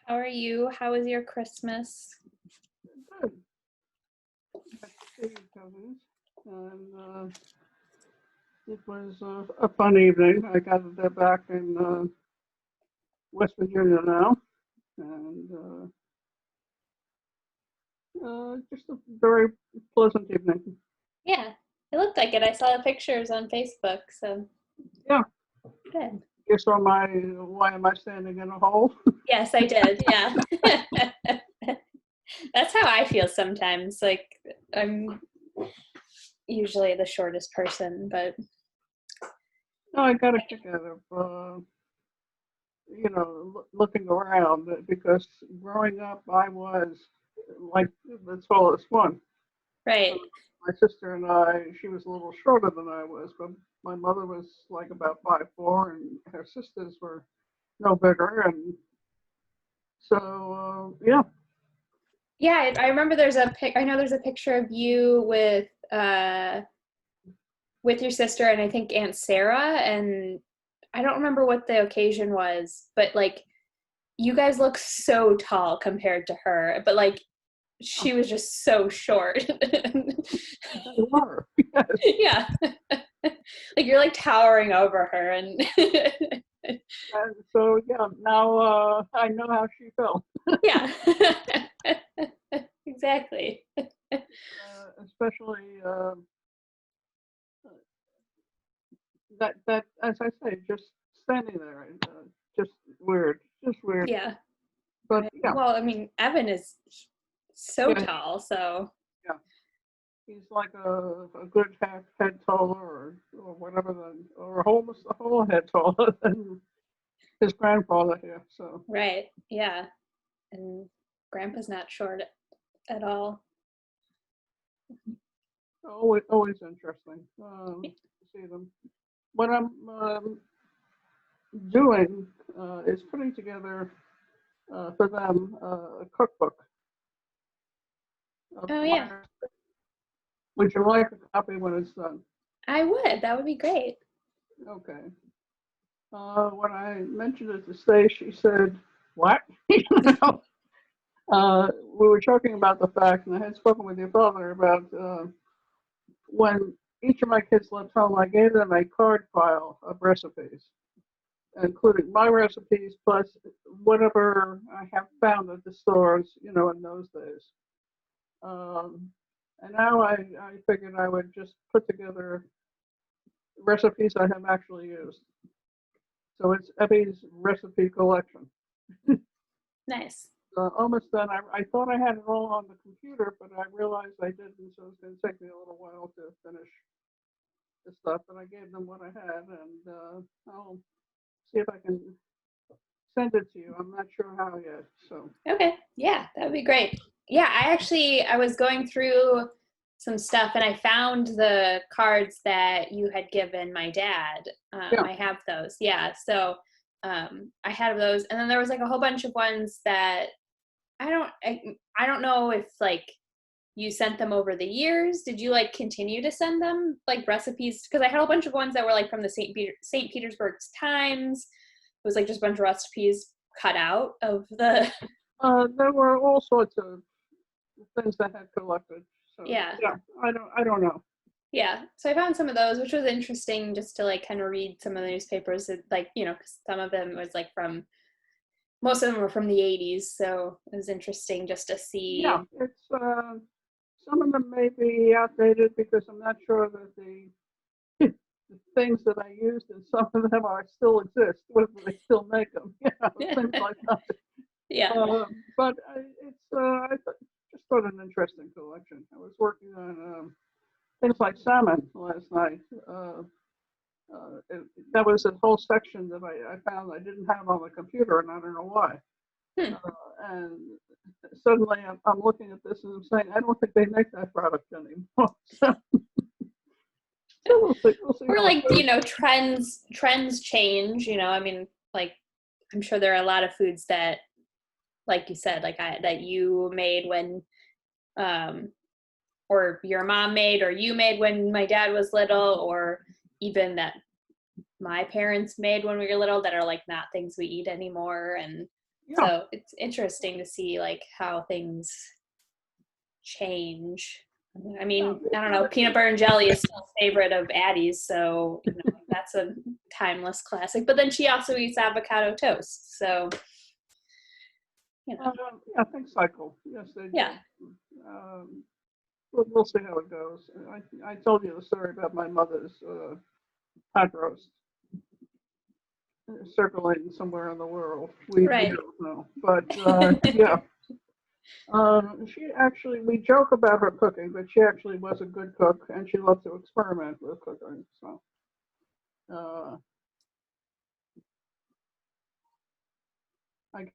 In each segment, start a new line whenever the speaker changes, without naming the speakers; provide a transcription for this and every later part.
How are you? How was your Christmas?
Good. Got to see cousins, and it was a fun evening. I got there back in West Virginia now, and just a very pleasant evening.
Yeah, it looked like it. I saw the pictures on Facebook, so
Yeah,
good.
you saw my "Why am I standing in a hole?"
Yes, I did. Yeah. That's how I feel sometimes. Like I'm usually the shortest person, but
No, I got a kick out of looking around because growing up I was like the tallest one.
right.
My sister and I, she was a little shorter than I was, but my mother was like about 5'4", and her sisters were no bigger, and so yeah,
Yeah, I remember there's a pic. I know there's a picture of you with your sister and I think Aunt Sarah, and I don't remember what the occasion was, but like you guys look so tall compared to her, but like she was just so short.
they were. Yes.
Yeah. Like you're like towering over her and
And so yeah, now I know how she felt,
yeah. Exactly.
especially that as I say, just standing there, just weird, just weird.
Yeah.
But
Right.
yeah,
Well, I mean, Evan is so
yeah,
tall, so
yeah. He's like a good half head taller, or whatever, or a whole head taller than his grandfather here. So
right. Yeah. And grandpa's not short at all.
always interesting to see them. What I'm doing is putting together for them a cookbook of
Oh
my.
yeah.
Would you like a copy when it's done?
I would. That would be great.
Okay. When I mentioned it to Stay, she said, "What?" know, we were talking about the fact, and I had spoken with your father about when each of my kids left home, I gave them a card file of recipes, including my recipes plus whatever I have found at the stores, in those days. Um, and now I figured I would just put together recipes I have actually used. So it's Evie's recipe collection.
Nice.
Almost done. I thought I had it all on the computer, but I realized I didn't, so it's going to take me a little while to finish the stuff. But I gave them what I had, and I'll see if I can send it to you. I'm not sure how yet. So
Okay. Yeah, that would be great. Yeah, I was going through some stuff and I found the cards that you had given my dad.
yeah,
I have those. Yeah. So I had those, and then there was like a whole bunch of ones that I don't know if like you sent them over the years. Did you like continue to send them like recipes? Because I had a bunch of ones that were like from the St. Petersburg's Times. It was like just a bunch of recipes cut out of the
there were all sorts of things I had collected. So
yeah.
yeah, I don't know.
Yeah. So I found some of those, which was interesting just to like kind of read some of the newspapers that, like, 'cause some of them was like from most of them were from the 80s. So it was interesting just to
Yeah,
see.
it's some of them may be outdated because I'm not sure that the things that I used and some of them are still exist, whether they still make them, things like that.
Yeah.
But just thought an interesting collection. I was working on things like salmon last night. That was a whole section that I found I didn't have on the computer, and I don't know why.
Hmm.
And suddenly I'm looking at this and I'm saying, I don't think they make that product anymore. So we'll see. We'll see
Or
how it
like,
goes.
trends change, I mean, like I'm sure there are a lot of foods that like you said, like that you made when um or your mom made or you made when my dad was little, or even that my parents made when we were little that are like not things we eat anymore. And
Yeah.
So it's interesting to see like how things change. I mean, I don't know, peanut butter and jelly is still a favorite of Addie's, so you know, that's a timeless classic. But then she also eats avocado toast, so you know.
Yeah, things cycle. Yes, they do.
Yeah.
We'll see how it goes. I told you the story about my mother's pot roast circulating somewhere in the world. We
Right.
don't know, but yeah. She actually, we joke about her cooking, but she actually was a good cook, and she loved to experiment with cooking. So, I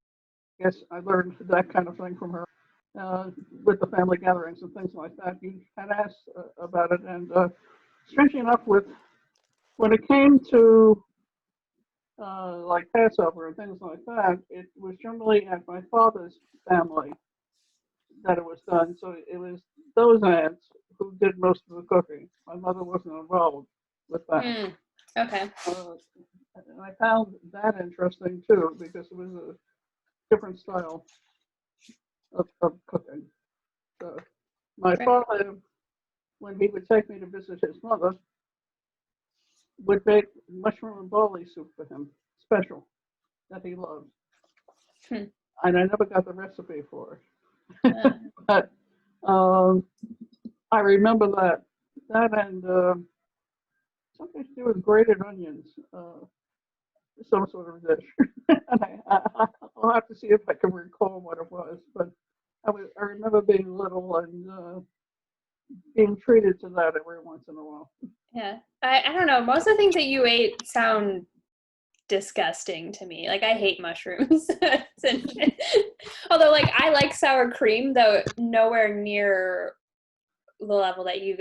guess I learned that kind of thing from her with the family gatherings and things like that. You had asked about it, and strangely enough, when it came to like Passover and things like that, it was generally at my father's family that it was done. So it was those aunts who did most of the cooking. My mother wasn't involved with that.
Okay.
And I found that interesting too because it was a different style of cooking. So my father, when he would take me to visit his mother, would make mushroom and barley soup for him, special, that he loved. And I never got the recipe for it. But I remember that and something to do with grated onions, some sort of dish. And I'll have to see if I can recall what it was. But I remember being little and being treated to that every once in a while.
Yeah. I don't know. Most of the things that you ate sound disgusting to me. Like I hate mushrooms. Although like I like sour cream, though nowhere near the level that you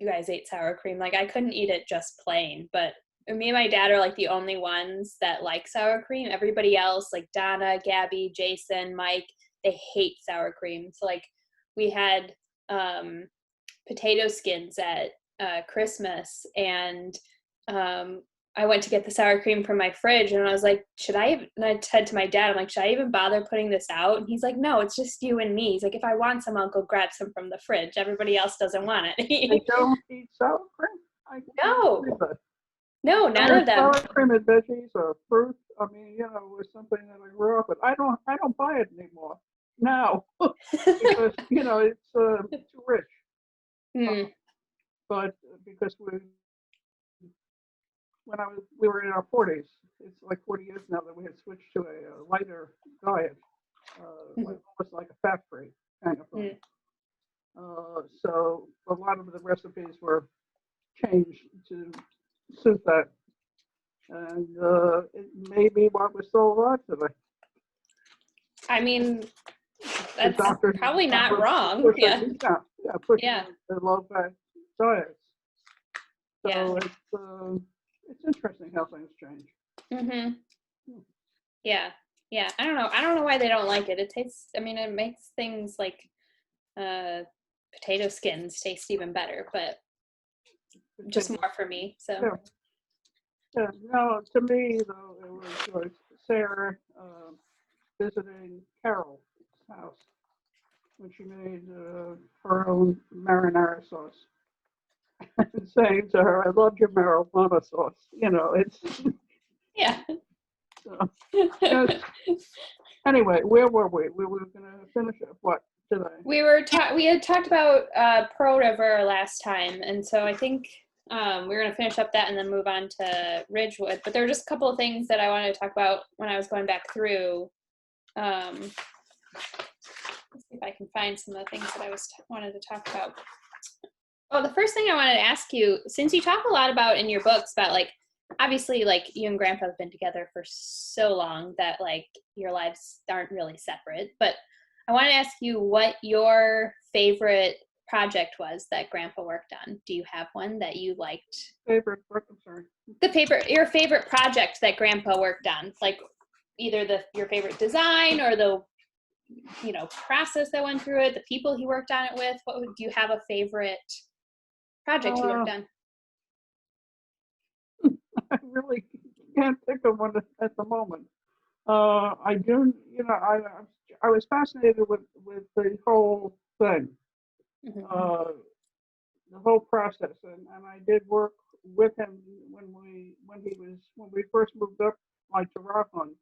guys ate sour cream. Like I couldn't eat it just plain, but me and my dad are like the only ones that like sour cream. Everybody else, like Donna, Gabby, Jason, Mike, they hate sour cream. So like we had potato skins at Christmas, and I went to get the sour cream from my fridge, and I was like, should I even, and I said to my dad, I'm like, should I even bother putting this out? And he's like, no, it's just you and me. He's like, if I want some, I'll go grab some from the fridge. Everybody else doesn't want it.
They don't eat sour cream? I
No, no, none
Sour,
of them.
sour cream and veggies or fruit. I mean, you know, it was something that I grew up with. I don't buy it anymore now because you know it's too rich. But because we were in our 40s, it's like 40 years now that we had switched to a lighter diet, like almost like a fat-free kind of thing. So a lot of the recipes were changed to suit that, and it may be what we're still alive today.
I mean, that's probably not wrong. Yeah.
Pushing the low-fat diets. So it's interesting how things change.
Yeah. I don't know why they don't like it. It tastes. I mean, it makes things like potato skins taste even better, but just more for me. So.
Yeah. No, to me though, it was like Sarah visiting Carol's house when she made her own marinara sauce. And saying to her, I love your marijuana sauce. You know, it's.
Yeah.
So, yes. Anyway, where were we? We were going to finish up what today?
We had talked about Pearl River last time, and so I think we're going to finish up that and then move on to Ridgewood. But there were just a couple of things that I wanted to talk about when I was going back through. Let's see if I can find some of the things that I wanted to talk about. Oh, the first thing I wanted to ask you, since you talk a lot about in your books about like, obviously like you and Grandpa have been together for so long that like your lives aren't really separate, but I want to ask you what your favorite project was that Grandpa worked on. Do you have one that you liked?
Favorite book, I'm sorry.
Your favorite project that Grandpa worked on, like either your favorite design or the process that went through it, the people he worked on it with. Do you have a favorite project he worked on?
I really can't think of one at the moment. I do, I was fascinated with the whole thing,
Mhm.
uh, the whole process, and I did work with him when we first moved up like to Rockland,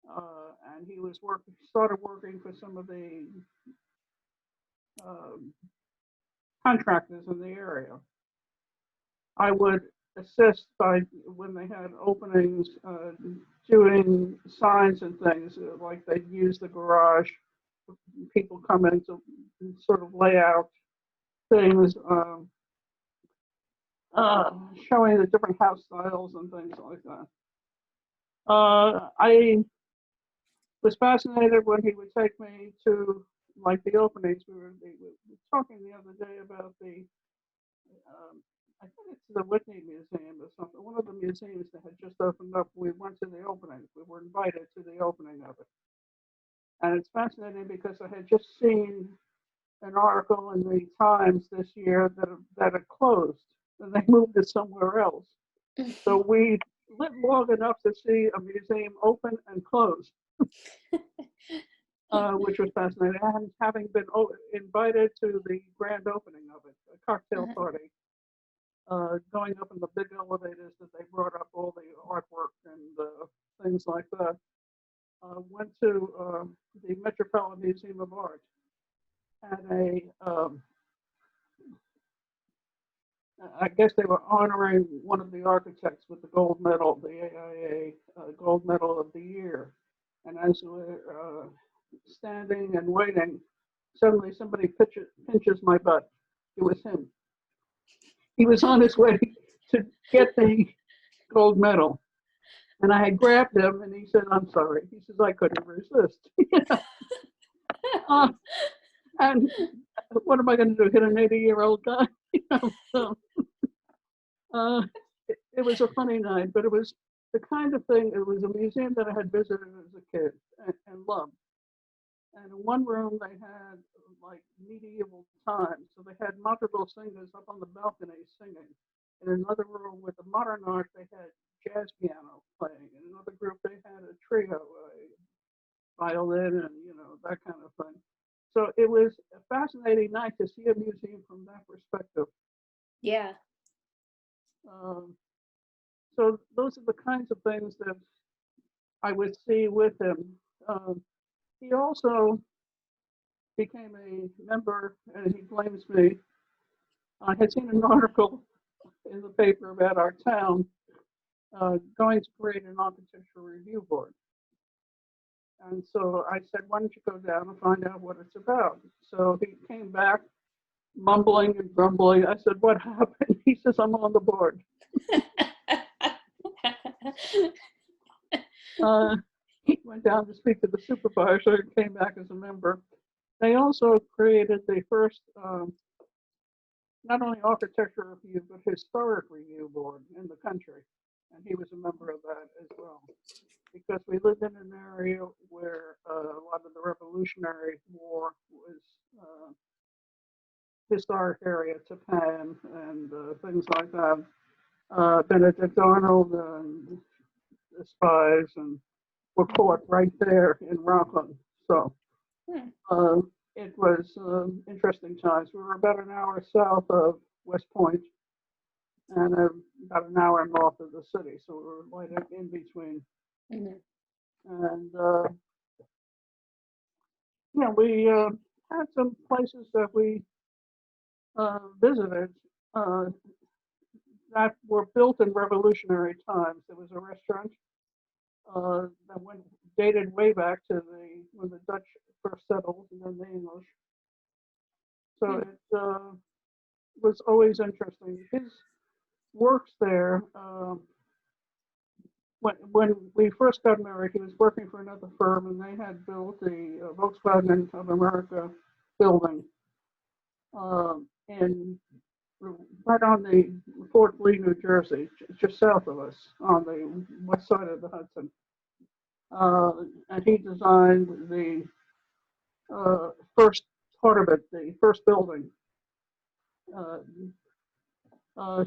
and he was started working for some of the um, contractors in the area. I would assist by when they had openings, doing signs and things, like they'd use the garage. People come in to sort of lay out things, showing the different house styles and things like that. I was fascinated when he would take me to like the openings. We were talking the other day about I think it's the Whitney Museum or something. One of the museums that had just opened up. We went to the opening. We were invited to the opening of it, and it's fascinating because I had just seen an article in the Times this year that it closed and they moved it somewhere else. So we lived long enough to see a museum open and close, which was fascinating. And having been invited to the grand opening of it, a cocktail party, going up in the big elevators that they brought up all the artwork and things like that. Went to the Metropolitan Museum of Art, had I guess they were honoring one of the architects with the gold medal, the AIA gold medal of the year. And as we're standing and waiting, suddenly somebody pinches my butt. It was him. He was on his way to get the gold medal. And I had grabbed him and he said, I'm sorry. He says, I couldn't resist. uh, and what am I going to do? Hit an 80-year-old guy? So, it was a funny night, but it was the kind of thing, it was a museum that I had visited as a kid and loved. And in one room, they had like medieval times. So they had madrigal singers up on the balcony singing. In another room with the modern art, they had jazz piano playing. In another group, they had a trio, a violin, and that kind of thing. So it was a fascinating night to see a museum from that perspective.
Yeah.
Um, so those are the kinds of things that I would see with him. He also became a member, and he blames me. I had seen an article in the paper about our town going to create an architectural review board. And so I said, why don't you go down and find out what it's about? So he came back mumbling and grumbling. I said, what happened? He says, I'm on the board. He went down to speak to the supervisor and came back as a member. They also created the first, not only architecture review, but historic review board in the country. And he was a member of that as well. Because we lived in an area where a lot of the Revolutionary War was historic area, Japan and things like that. Benedict Arnold and the spies and were caught right there in Rockland. So it was interesting times. We were about an hour south of West Point and about an hour north of the city. So we were right in between.
Mm-hmm.
And we had some places that we visited that were built in revolutionary times. There was a restaurant that dated way back to when the Dutch first settled and then the English. So it was always interesting. His works there. When we first got married, he was working for another firm, and they had built the Volkswagen of America building in right on the Fort Lee, New Jersey, just south of us on the west side of the Hudson. And he designed the first part of it, the first building.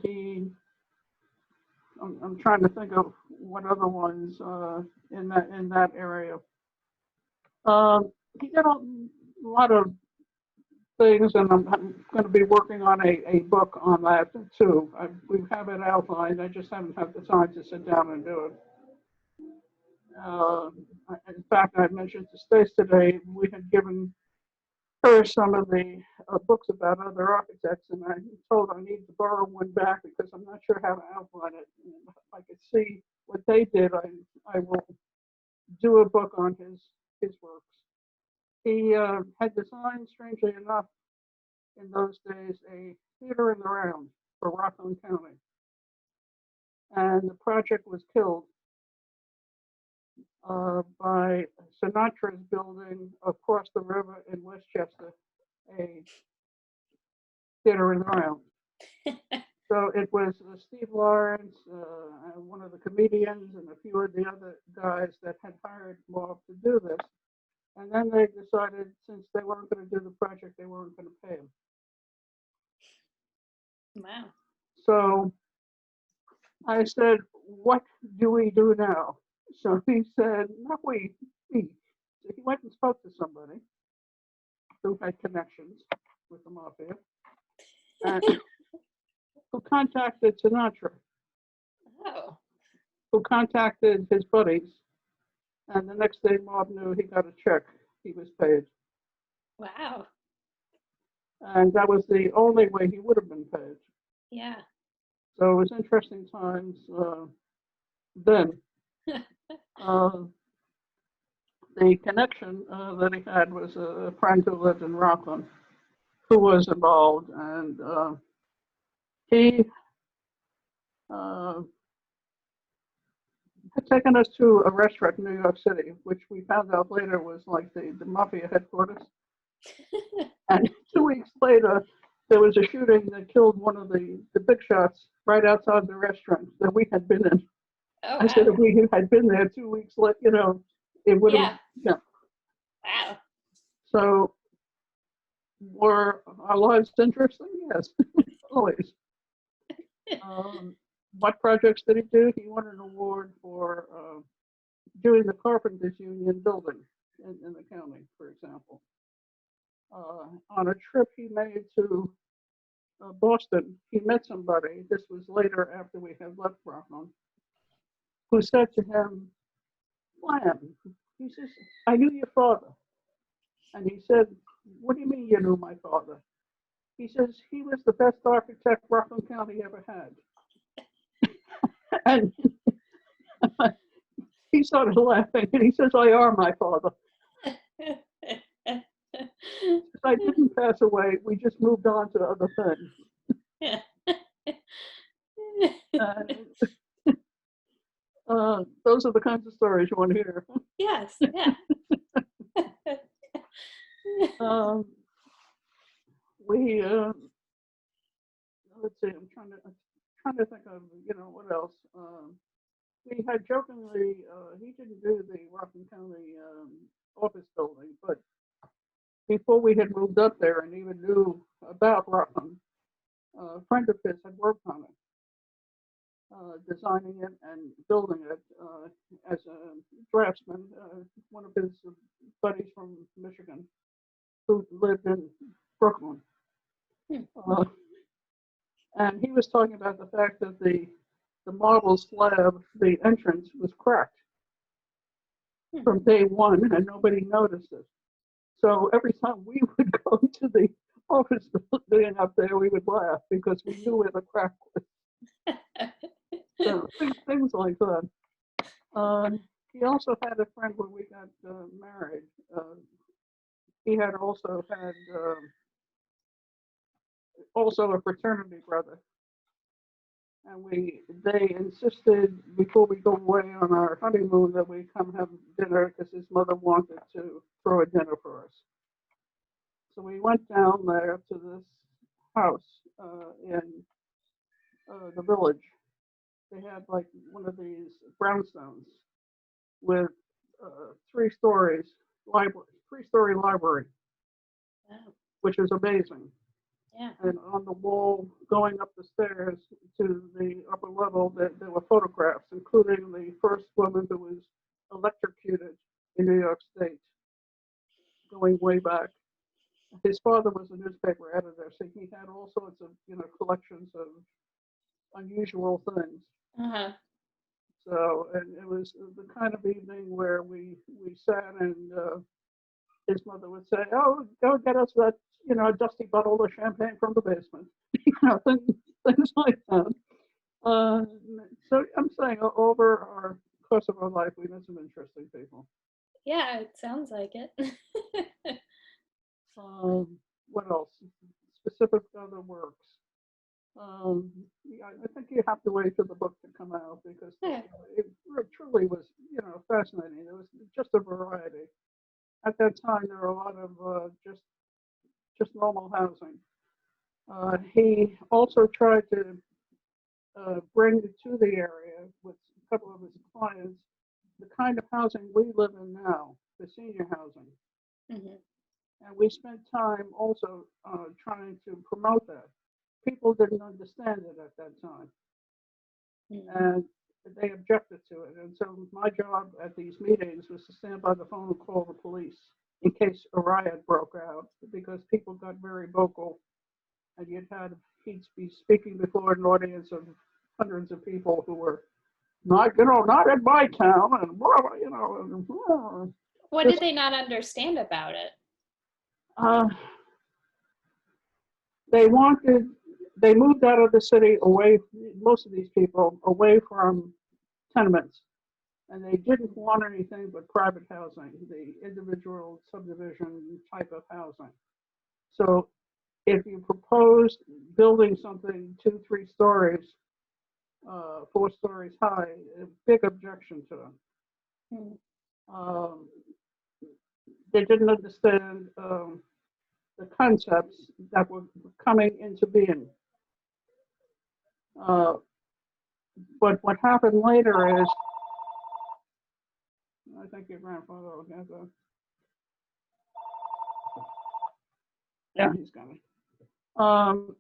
He I'm trying to think of what other ones in that area. He did a lot of things, and I'm going to be working on a book on that too. We have it outlined. I just haven't had the time to sit down and do it. Uh, in fact, I mentioned to Stace today we had given her some of the books about other architects, and I told her I need to borrow one back because I'm not sure how to outline it. And if I could see what they did, I will do a book on his works. He had designed, strangely enough, in those days, a theater in the round for Rockland County. And the project was killed by Sinatra's building across the river in Westchester, a theater in the round. So it was Steve Lawrence, one of the comedians, and a few of the other guys that had hired Marv to do this. And then they decided, since they weren't going to do the project, they weren't going to pay him.
Wow.
So I said, what do we do now? So he said, not we, me. So he went and spoke to somebody who had connections with the mafia, and who contacted Sinatra,
Oh.
who contacted his buddies, and the next day Marv knew he got a check. He was paid.
Wow.
And that was the only way he would have been paid.
Yeah.
So it was interesting times then. The connection that he had was a friend who lived in Rockland who was involved, and he had taken us to a restaurant in New York City, which we found out later was like the mafia headquarters. And 2 weeks later, there was a shooting that killed one of the big shots right outside the restaurant that we had been in.
Oh,
I said if we had been there 2 weeks later, it would have. Yeah.
Wow.
So were our lives interesting? Yes, always. What projects did he do? He won an award for doing the Carpenters Union building in the county, for example. On a trip he made to Boston, he met somebody, this was later after we had left Rockland, who said to him, Lamb, he says, I knew your father. And he said, what do you mean you knew my father? He says, he was the best architect Rockland County ever had. And he started laughing, and he says, I are my father. I didn't pass away. We just moved on to other things. Those are the kinds of stories you want to hear.
Yes, yeah.
We let's see. I'm trying to think of what else. We had jokingly he didn't do the Rockland County office building, but before we had moved up there and even knew about Rockland, a friend of his had worked on it, designing it and building it as a draftsman. One of his buddies from Michigan who lived in Brooklyn. And he was talking about the fact that the marble slab, the entrance, was cracked from day one, and nobody noticed it. So every time we would go to the office building up there, we would laugh because we knew where the crack was. So things like that. He also had a friend when we got married. He had also had also a fraternity brother. And they insisted before we go away on our honeymoon that we come have dinner because his mother wanted to throw a dinner for us. So we went down there to this house in the village. They had like one of these brownstones with 3 stories, 3-story library, which is amazing.
Yeah.
And on the wall going up the stairs to the upper level, there were photographs, including the first woman who was electrocuted in New York State, going way back. His father was a newspaper editor, so he had all sorts of, collections of unusual things.
Uh-huh.
So, and it was the kind of evening where we sat and his mother would say, "Oh, go get us that, a dusty bottle of champagne from the basement," things like that. Uh, so I'm saying over our course of our life, we met some interesting people.
Yeah, it sounds like it.
What else? Specific other works. Yeah, I think you have to wait for the book to come out because
Yeah.
it truly was, fascinating. There was just a variety. At that time, there were a lot of just normal housing. He also tried to bring to the area with a couple of his clients the kind of housing we live in now, the senior housing.
Mm-hmm.
And we spent time also trying to promote that. People didn't understand it at that time,
Mm-hmm.
and they objected to it. And so my job at these meetings was to stand by the phone and call the police in case a riot broke out, because people got very vocal, and he'd be speaking before an audience of hundreds of people who were not in my town, and
What
just
did they not understand about it?
uh, they wanted. They moved out of the city away. Most of these people away from tenements, and they didn't want anything but private housing, the individual subdivision type of housing. So if you proposed building something 2, 3 stories, 4 stories high, a big objection to them.
Mm-hmm.
Um, they didn't understand the concepts that were coming into being. Uh, but what happened later is, I think your grandfather will have a, yeah, he's coming. Um,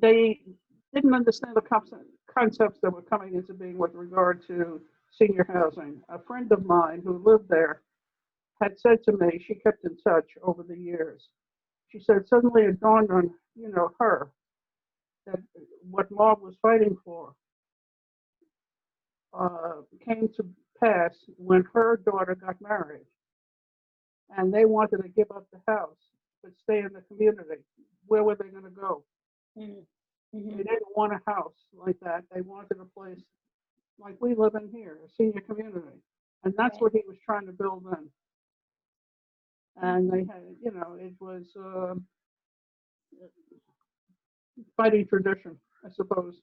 they didn't understand the concepts that were coming into being with regard to senior housing. A friend of mine who lived there had said to me, she kept in touch over the years. She said suddenly it dawned on her that what Marv was fighting for came to pass when her daughter got married, and they wanted to give up the house but stay in the community. Where were they going to go?
Mm-hmm.
They didn't want a house like that. They wanted a place like we live in here, a senior community, and that's
Right.
what he was trying to build then. And they had, it was fighting tradition, I suppose.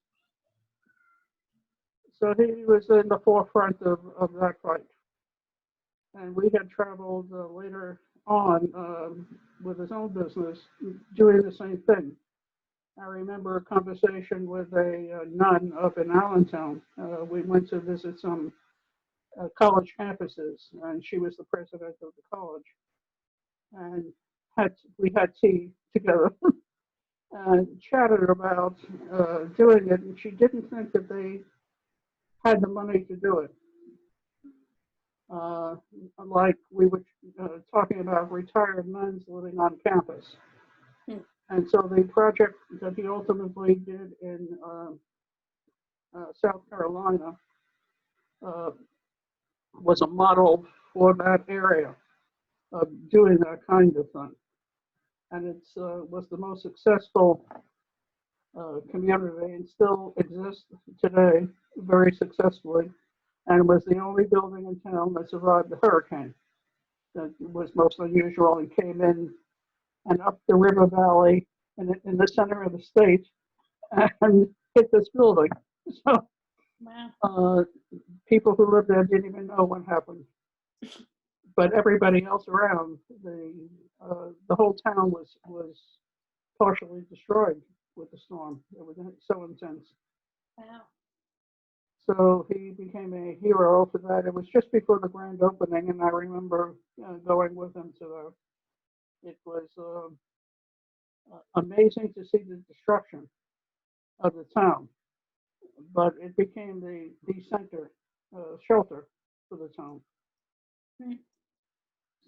So he was in the forefront of that fight. And we had traveled later on with his own business doing the same thing. I remember a conversation with a nun up in Allentown. We went to visit some college campuses, and she was the president of the college. And we had tea together and chatted about doing it. And she didn't think that they had the money to do it. Uh, like we were talking about retired nuns living on campus.
Hmm.
And so the project that he ultimately did in South Carolina uh, was a model for that area of doing that kind of thing. And it was the most successful community and still exists today very successfully, and was the only building in town that survived the hurricane. That was most unusual and came in and up the river valley in the center of the state and hit this building. So
Wow.
people who lived there didn't even know what happened. But everybody else around, the whole town was partially destroyed with the storm. It was so intense.
Wow.
So he became a hero for that. It was just before the grand opening, and I remember going with him to it was amazing to see the destruction of the town, but it became the center shelter for the town.
Hmm.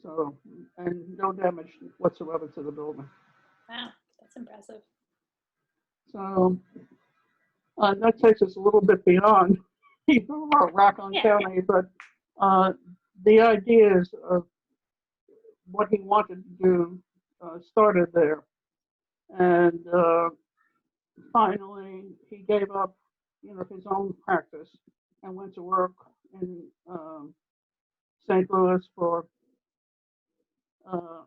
So, and no damage whatsoever to the building.
Wow, that's impressive.
So that takes us a little bit beyond Rockland
Yeah.
County, but the ideas of what he wanted to do started there. And finally, he gave up, his own practice and went to work in St. Louis for a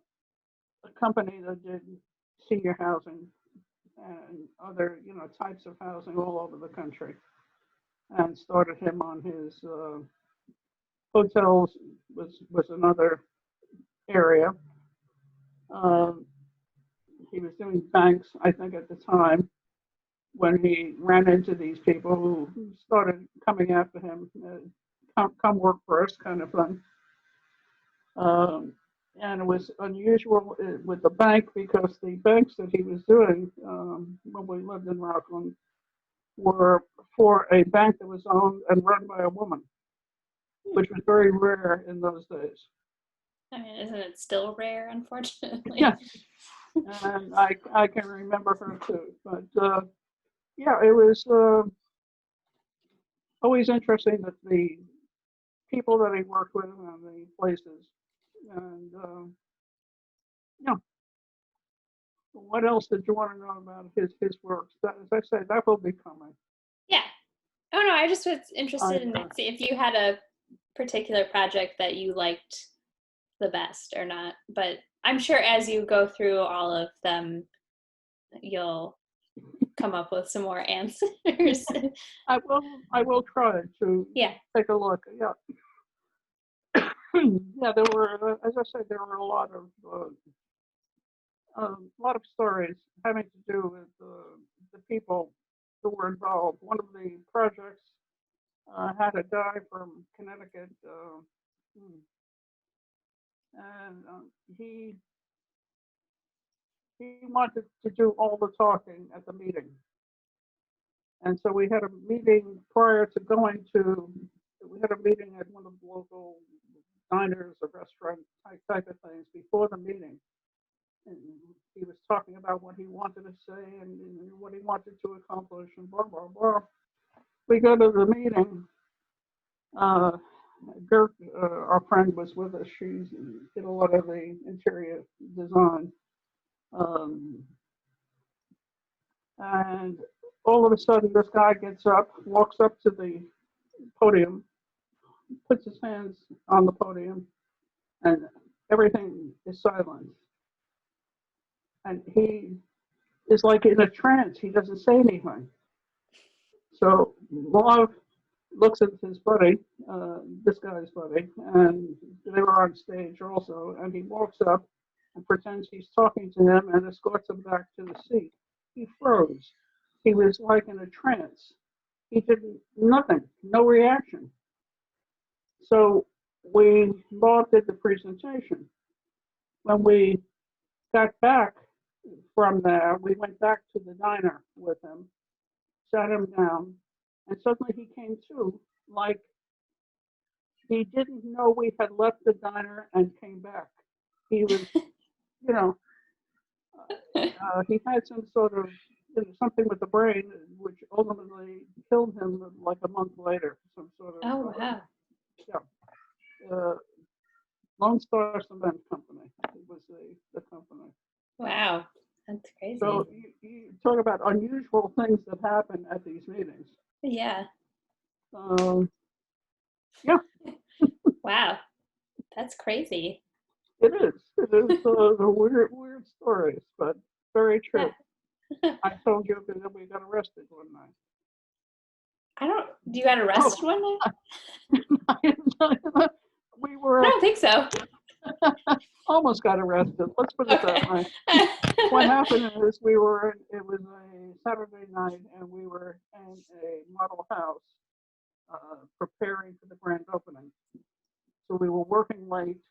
company that did senior housing and other, types of housing all over the country, and started him on his hotels was another area. Um, he was doing banks, I think, at the time when he ran into these people who started coming after him, come work for us, kind of thing. And it was unusual with the bank because the banks that he was doing when we lived in Rockland were for a bank that was owned and run by a woman, which was very rare in those days.
I mean, isn't it still rare, unfortunately?
Yes, and I can remember her too. But yeah, it was always interesting that the people that he worked with and the places. And yeah, what else did you want to know about his works? That, as I said, that will be coming.
Yeah. Oh no, I just was interested
I,
in see if you had a particular project that you liked the best or not. But I'm sure as you go through all of them, you'll come up with some more answers.
I will try to
Yeah.
take a look. Yeah. Yeah, there were, as I said, there were a lot of stories having to do with the people who were involved. One of the projects had a guy from Connecticut, and he wanted to do all the talking at the meeting, and so we had a meeting prior to going to. We had a meeting at one of the local diners or restaurant type of things before the meeting. And he was talking about what he wanted to say and what he wanted to accomplish and blah, blah, blah. We go to the meeting. Gert, our friend, was with us. She did a lot of the interior design. And all of a sudden, this guy gets up, walks up to the podium, puts his hands on the podium, and everything is silent. And he is like in a trance. He doesn't say anything. So Marv looks at his buddy, this guy's buddy, and they were on stage also, and he walks up and pretends he's talking to him and escorts him back to the seat. He froze. He was like in a trance. He did nothing, no reaction. So Marv did the presentation. When we got back from there, we went back to the diner with him, sat him down, and suddenly he came to, like he didn't know we had left the diner and came back. He was, you know, he had some sort of something with the brain, which ultimately killed him like a month later. Some sort of
Oh wow.
Lone Star Cement Company. It was the company.
Wow, that's crazy.
So you talk about unusual things that happen at these meetings.
Yeah.
Yeah.
Wow, that's crazy.
It is. It is weird stories, but very true.
Yeah.
I told you that we got arrested one night.
You got arrested one night?
We were.
I don't think so.
Almost got arrested. Let's put it that way. What happened is it was a Saturday night, and we were in a model house preparing for the grand opening. So we were working late,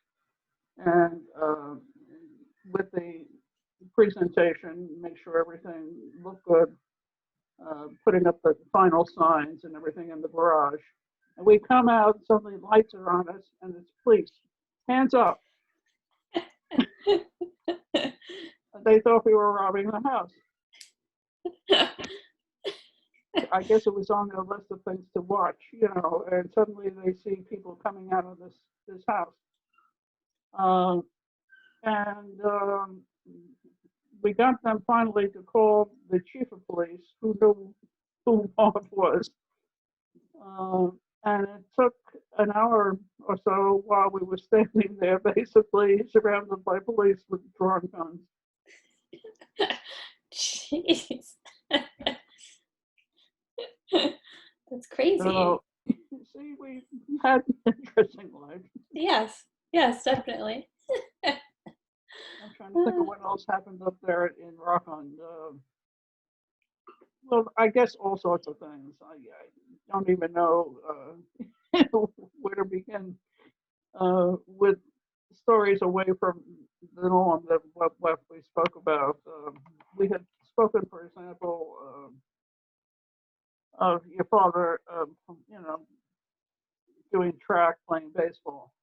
and with the presentation, make sure everything looked good, putting up the final signs and everything in the garage. And we come out, suddenly lights are on us, and it's police. Hands up. They thought we were robbing the house. I guess it was on their list of things to watch, and suddenly they see people coming out of this house. And we got them finally to call the chief of police, who knew who Marv was. And it took an hour or so while we were standing there, basically surrounded by police with drawn guns.
Jeez. That's crazy.
So, see, we had an interesting life.
Yes, definitely.
I'm trying to think of what else happened up there in Rockland. Well, I guess all sorts of things. I don't even know where to begin with stories away from the norm that what we spoke about. We had spoken, for example, of your father, doing track, playing baseball,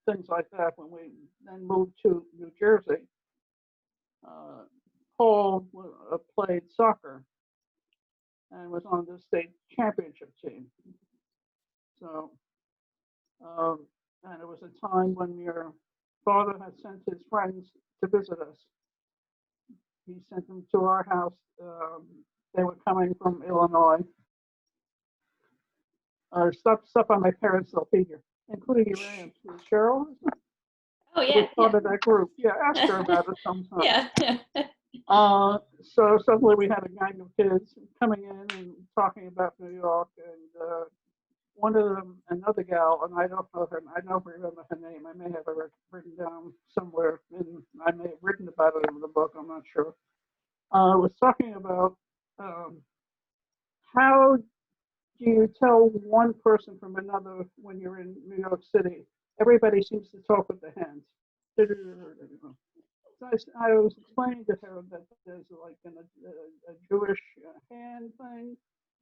things like that. When we then moved to New Jersey, Paul played soccer and was on the state championship team. So, and it was a time when your father had sent his friends to visit us. He sent them to our house. They were coming from Illinois. Stuff on my parents' they'll figure, including your aunt, Cheryl.
Oh yeah,
was part of that group. Yeah, ask her about it sometime.
Yeah.
So suddenly we had a gang of kids coming in and talking about New York, and one of them, another gal, and I don't know her. I don't remember her name. I may have it written down somewhere, and I may have written about it in the book. I'm not sure. Was talking about how do you tell one person from another when you're in New York City? Everybody seems to talk with their hands. So I was explaining to her that there's like a Jewish hand thing,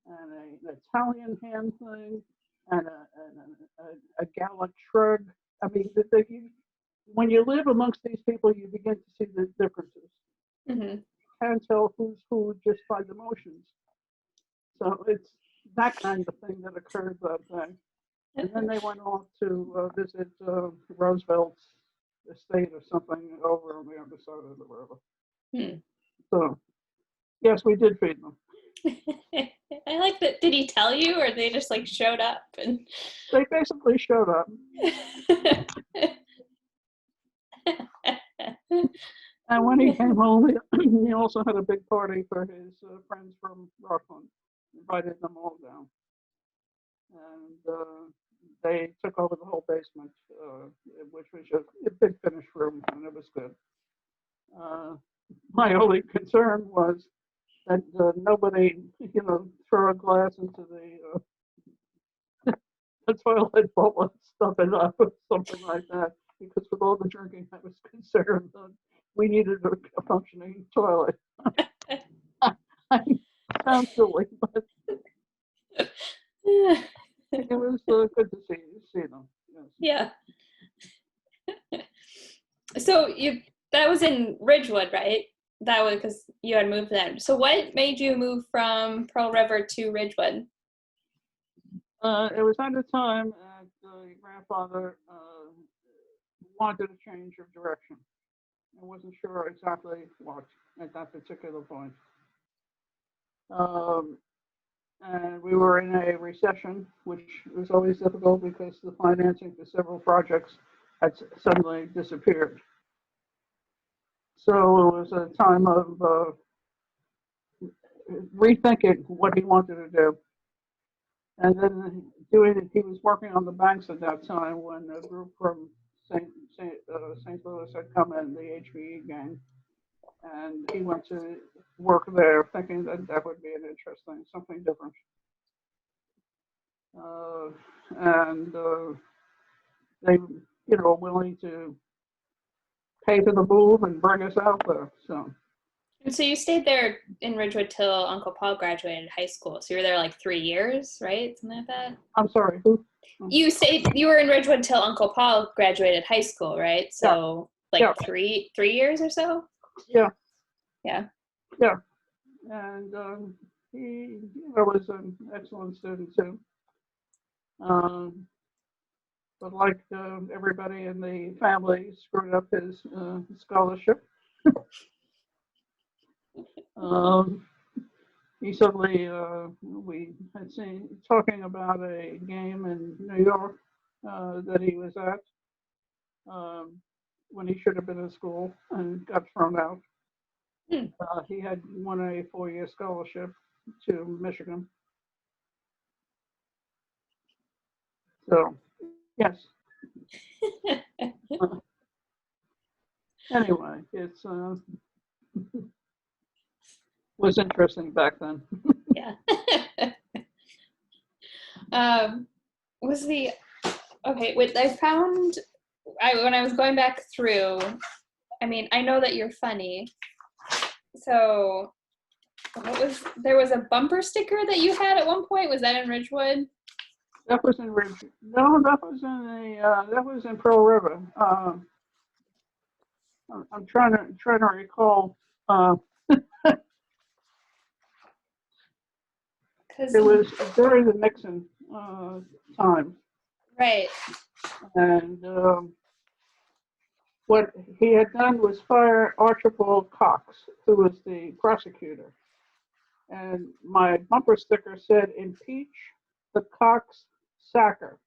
and an Italian hand thing, and a Gallic shrug. I mean, when you live amongst these people, you begin to see the differences.
Mm-hmm.
You can't tell who's who just by the motions. So it's that kind of thing that occurred that day. And then they went off to visit Roosevelt's estate or something over on the other side of the river.
Hmm.
So, yes, we did feed them.
I like that. Did he tell you, or they just like showed up? And
They basically showed up. And when he came home, he also had a big party for his friends from Rockland. Invited them all down. And they took over the whole basement, which was a big finished room, and it was good. My only concern was that nobody, throw a glass into the toilet bowl and stuff it up or something like that, because with all the drinking, I was concerned that we needed a functioning toilet. I sound silly, but it was good to see them. Yes.
Yeah. So that was in Ridgewood, right? That was because you had moved there. So what made you move from Pearl River to Ridgewood?
It was at the time that your grandfather wanted a change of direction. I wasn't sure exactly what at that particular point. And we were in a recession, which was always difficult because the financing for several projects had suddenly disappeared. So it was a time of rethinking what he wanted to do. And then he was working on the banks at that time when a group from St. Louis had come in, the HBE gang. And he went to work there thinking that would be an interesting, something different. And they, willing to pay for the move and bring us out there. So.
And so you stayed there in Ridgewood till Uncle Paul graduated high school. So you were there like 3 years, right? Something like that.
I'm sorry, who?
You were in Ridgewood till Uncle Paul graduated high school, right? So like 3 years or so?
Yeah.
Yeah.
Yeah. And he was an excellent student too. But like everybody in the family, screwed up his scholarship. Recently, we had seen talking about a game in New York that he was at when he should have been in school and got thrown out. He had won a 4-year scholarship to Michigan. So, yes. Anyway, it's was interesting back then.
Yeah. Was the okay? Wait, I found when I was going back through. I mean, I know that you're funny. So, there was a bumper sticker that you had at one point. Was that in Ridgewood?
That was in Ridgewood. No, that was in Pearl River. I'm trying to recall. It was during the Nixon time.
Right.
And what he had done was fire Archibald Cox, who was the prosecutor. And my bumper sticker said, "Impeach the Cox sacker."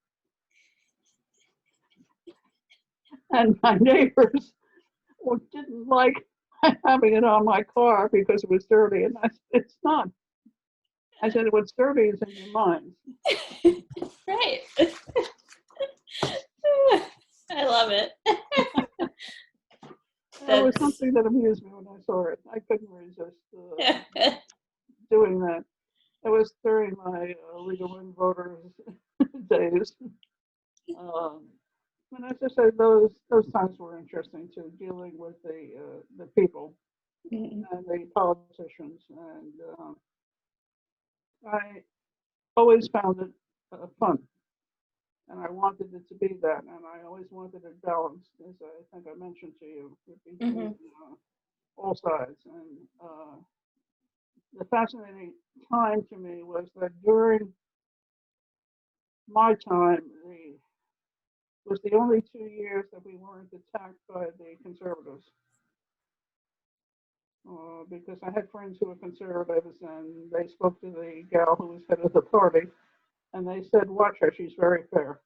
And my neighbors didn't like having it on my car because it was dirty. And I said, "It's not." I said, "What's dirty is in your mind."
Right. I love it.
That was something that amused me when I saw it. I couldn't resist doing that. It was during my legal in voters days. And as I said, those times were interesting too, dealing with the people and the politicians. And I always found it fun. And I wanted it to be that, and I always wanted it balanced, as I think I mentioned to you, between all sides. And the fascinating time to me was that during my time, was the only 2 years that we weren't attacked by the conservatives. Because I had friends who were conservatives, and they spoke to the gal who was head of the party, and they said, "Watch her, she's very fair."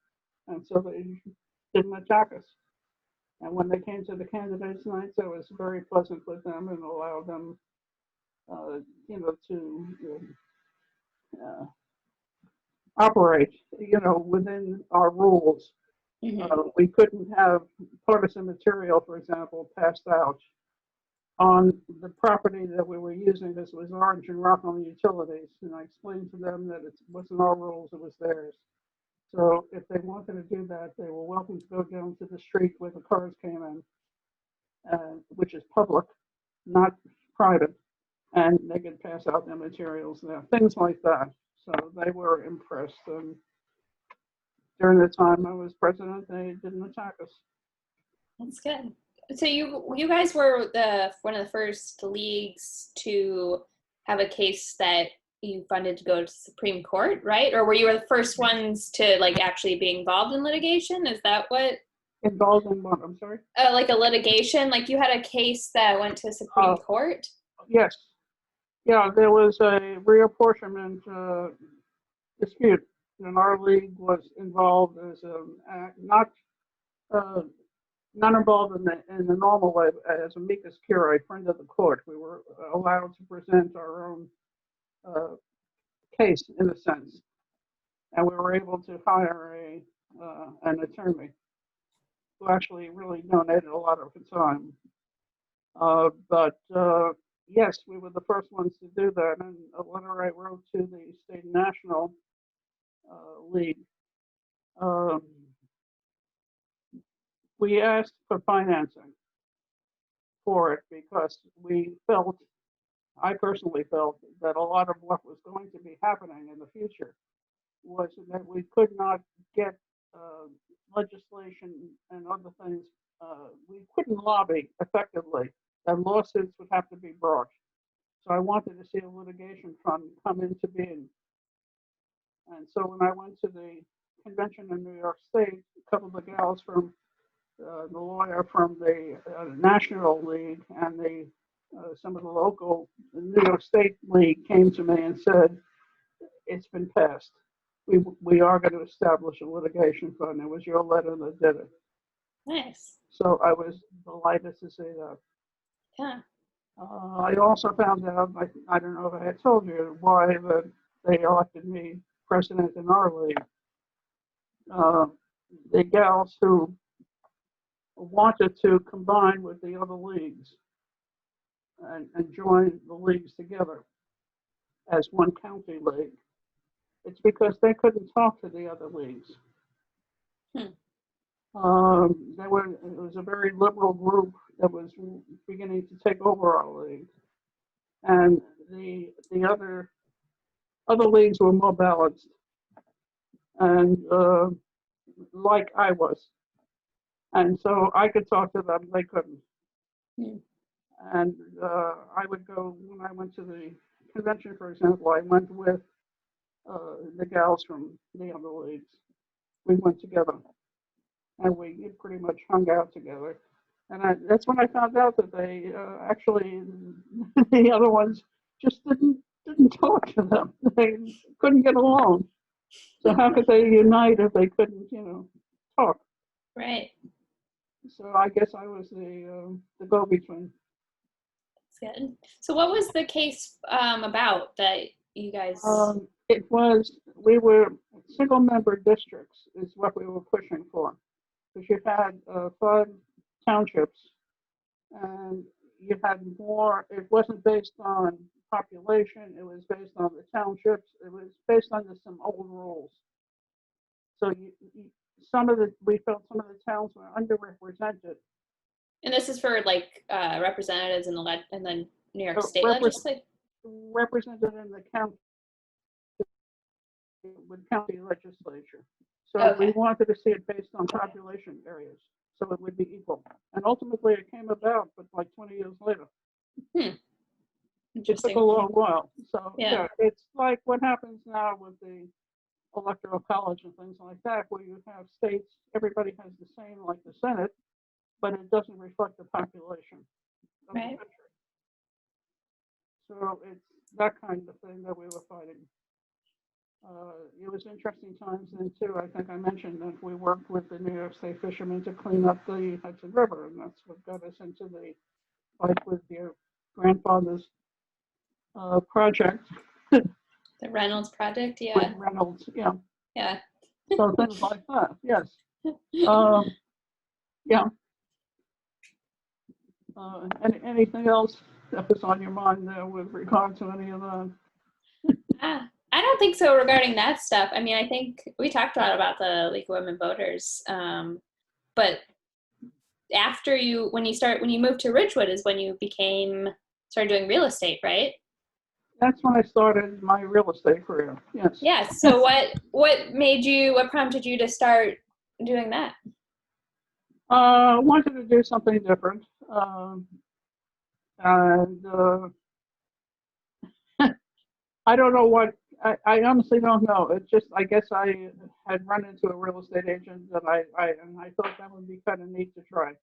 And so they didn't attack us. And when they came to the candidates' nights, I was very pleasant with them and allowed them, to operate, within our rules. We couldn't have partisan material, for example, passed out on the property that we were using. This was Orange and Rockland Utilities, and I explained to them that it wasn't our rules, it was theirs. So if they wanted to do that, they were welcome to go down to the street where the cars came in, which is public, not private, and they could pass out their materials there, things like that. So they were impressed. And during the time I was president, they didn't attack us.
That's good. So you guys were one of the first leagues to have a case that you funded to go to Supreme Court, right? Or were you the first ones to actually be involved in litigation? Is that what?
Involved in what? I'm sorry?
Like a litigation, like you had a case that went to Supreme Court?
Yes. Yeah, there was a reapportionment dispute, and our league was involved as not involved in the normal way as amicus curiae, friend of the court. We were allowed to present our own case in a sense, and we were able to hire an attorney who actually really donated a lot of time. But yes, we were the first ones to do that, and a letter I wrote to the state national league. We asked for financing, for it because I personally felt that a lot of what was going to be happening in the future was that we could not get uh, legislation and other things. We couldn't lobby effectively, and lawsuits would have to be brought. So I wanted to see a litigation fund come into being. And so when I went to the convention in New York State, a couple of the gals from the lawyer from the National League and some of the local New York State League came to me and said, it's been passed. We are going to establish a litigation fund. It was your letter that did it.
Nice.
So I was delighted to see that.
Yeah.
I also found out, I don't know if I had told you, why that they elected me president in our league. The gals who wanted to combine with the other leagues and join the leagues together as one county league. It's because they couldn't talk to the other leagues.
Hmm.
It was a very liberal group that was beginning to take over our league, and the other leagues were more balanced, and like I was, and so I could talk to them, they couldn't.
Hmm.
And I would go when I went to the convention, for example. I went with the gals from the other leagues. We went together, and we pretty much hung out together. And that's when I found out that they actually the other ones just didn't talk to them. They couldn't get along. So how could they unite if they couldn't, talk?
Right.
So I guess I was the go-between.
That's good. So what was the case about that you guys?
We were single-member districts is what we were pushing for. Because you had 5 townships, and you had more. It wasn't based on population. It was based on the townships. It was based on some old rules. So we felt some of the towns were underrepresented.
And this is for like representatives in the New York State legislature.
Represented in the county with county legislature. So
Okay.
we wanted to see it based on population areas, so it would be equal. And ultimately, it came about, but like 20 years later. It took a long while. So yeah, it's like what happens now with the electoral college and things like that, where you have states, everybody has the same, like the Senate, but it doesn't reflect the population of the country. So it's that kind of thing that we were fighting. It was interesting times then too. I think I mentioned that we worked with the New York State fishermen to clean up the Hudson River, and that's what got us into the fight with your grandfather's project.
The Reynolds Project, yeah.
With Reynolds, yeah.
Yeah.
So things like that, yes. Yeah. Anything else that was on your mind there with regard to any of that?
I don't think so regarding that stuff. I mean, I think we talked a lot about the League of Women Voters, but after when you moved to Ridgewood is when you started doing real estate, right?
That's when I started my real estate career. Yes.
Yeah. So what prompted you to start doing that?
Wanted to do something different, and I don't know what. I honestly don't know. It's just I guess I had run into a real estate agent that I thought that would be kind of neat to try.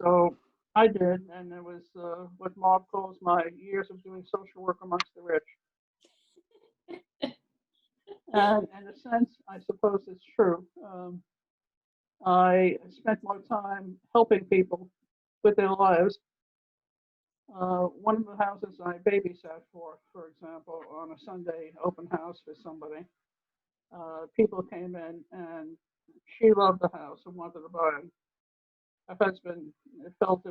So I did, and it was what Marv calls my years of doing social work amongst the rich. And in a sense, I suppose it's true. I spent more time helping people with their lives. One of the houses I babysat for example, on a Sunday open house for somebody, people came in and she loved the house and wanted to buy it. Her husband felt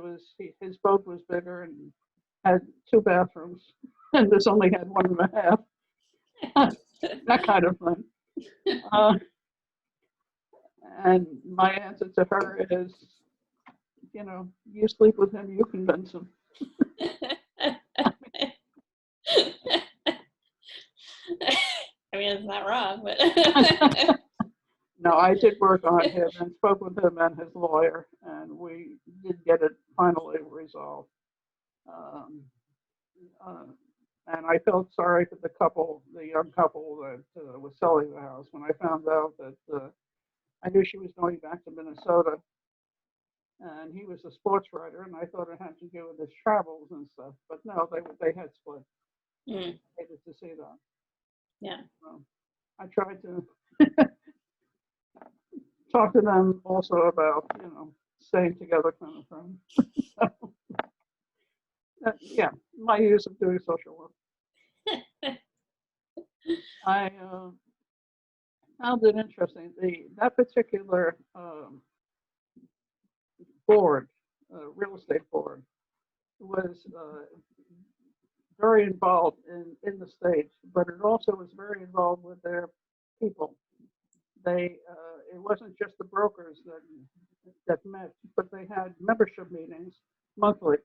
his boat was bigger and had 2 bathrooms, and this only had 1.5. That kind of thing. And my answer to her is, you know, you sleep with him, you convince him.
I mean, it's not wrong, but
No, I did work on him and spoke with him and his lawyer, and we did get it finally resolved. Um, uh, and I felt sorry for the couple, the young couple that was selling the house. When I found out that I knew she was going back to Minnesota, and he was a sports writer, and I thought it had to do with his travels and stuff. But no, they had split.
mm,
I hated to see that.
yeah.
I tried to talk to them also about, you know, staying together kind of thing. So, yeah, my use of doing social work. I found it interesting. That particular board, real estate board, was very involved in the state, but it also was very involved with their people. It wasn't just the brokers that met, but they had membership meetings monthly.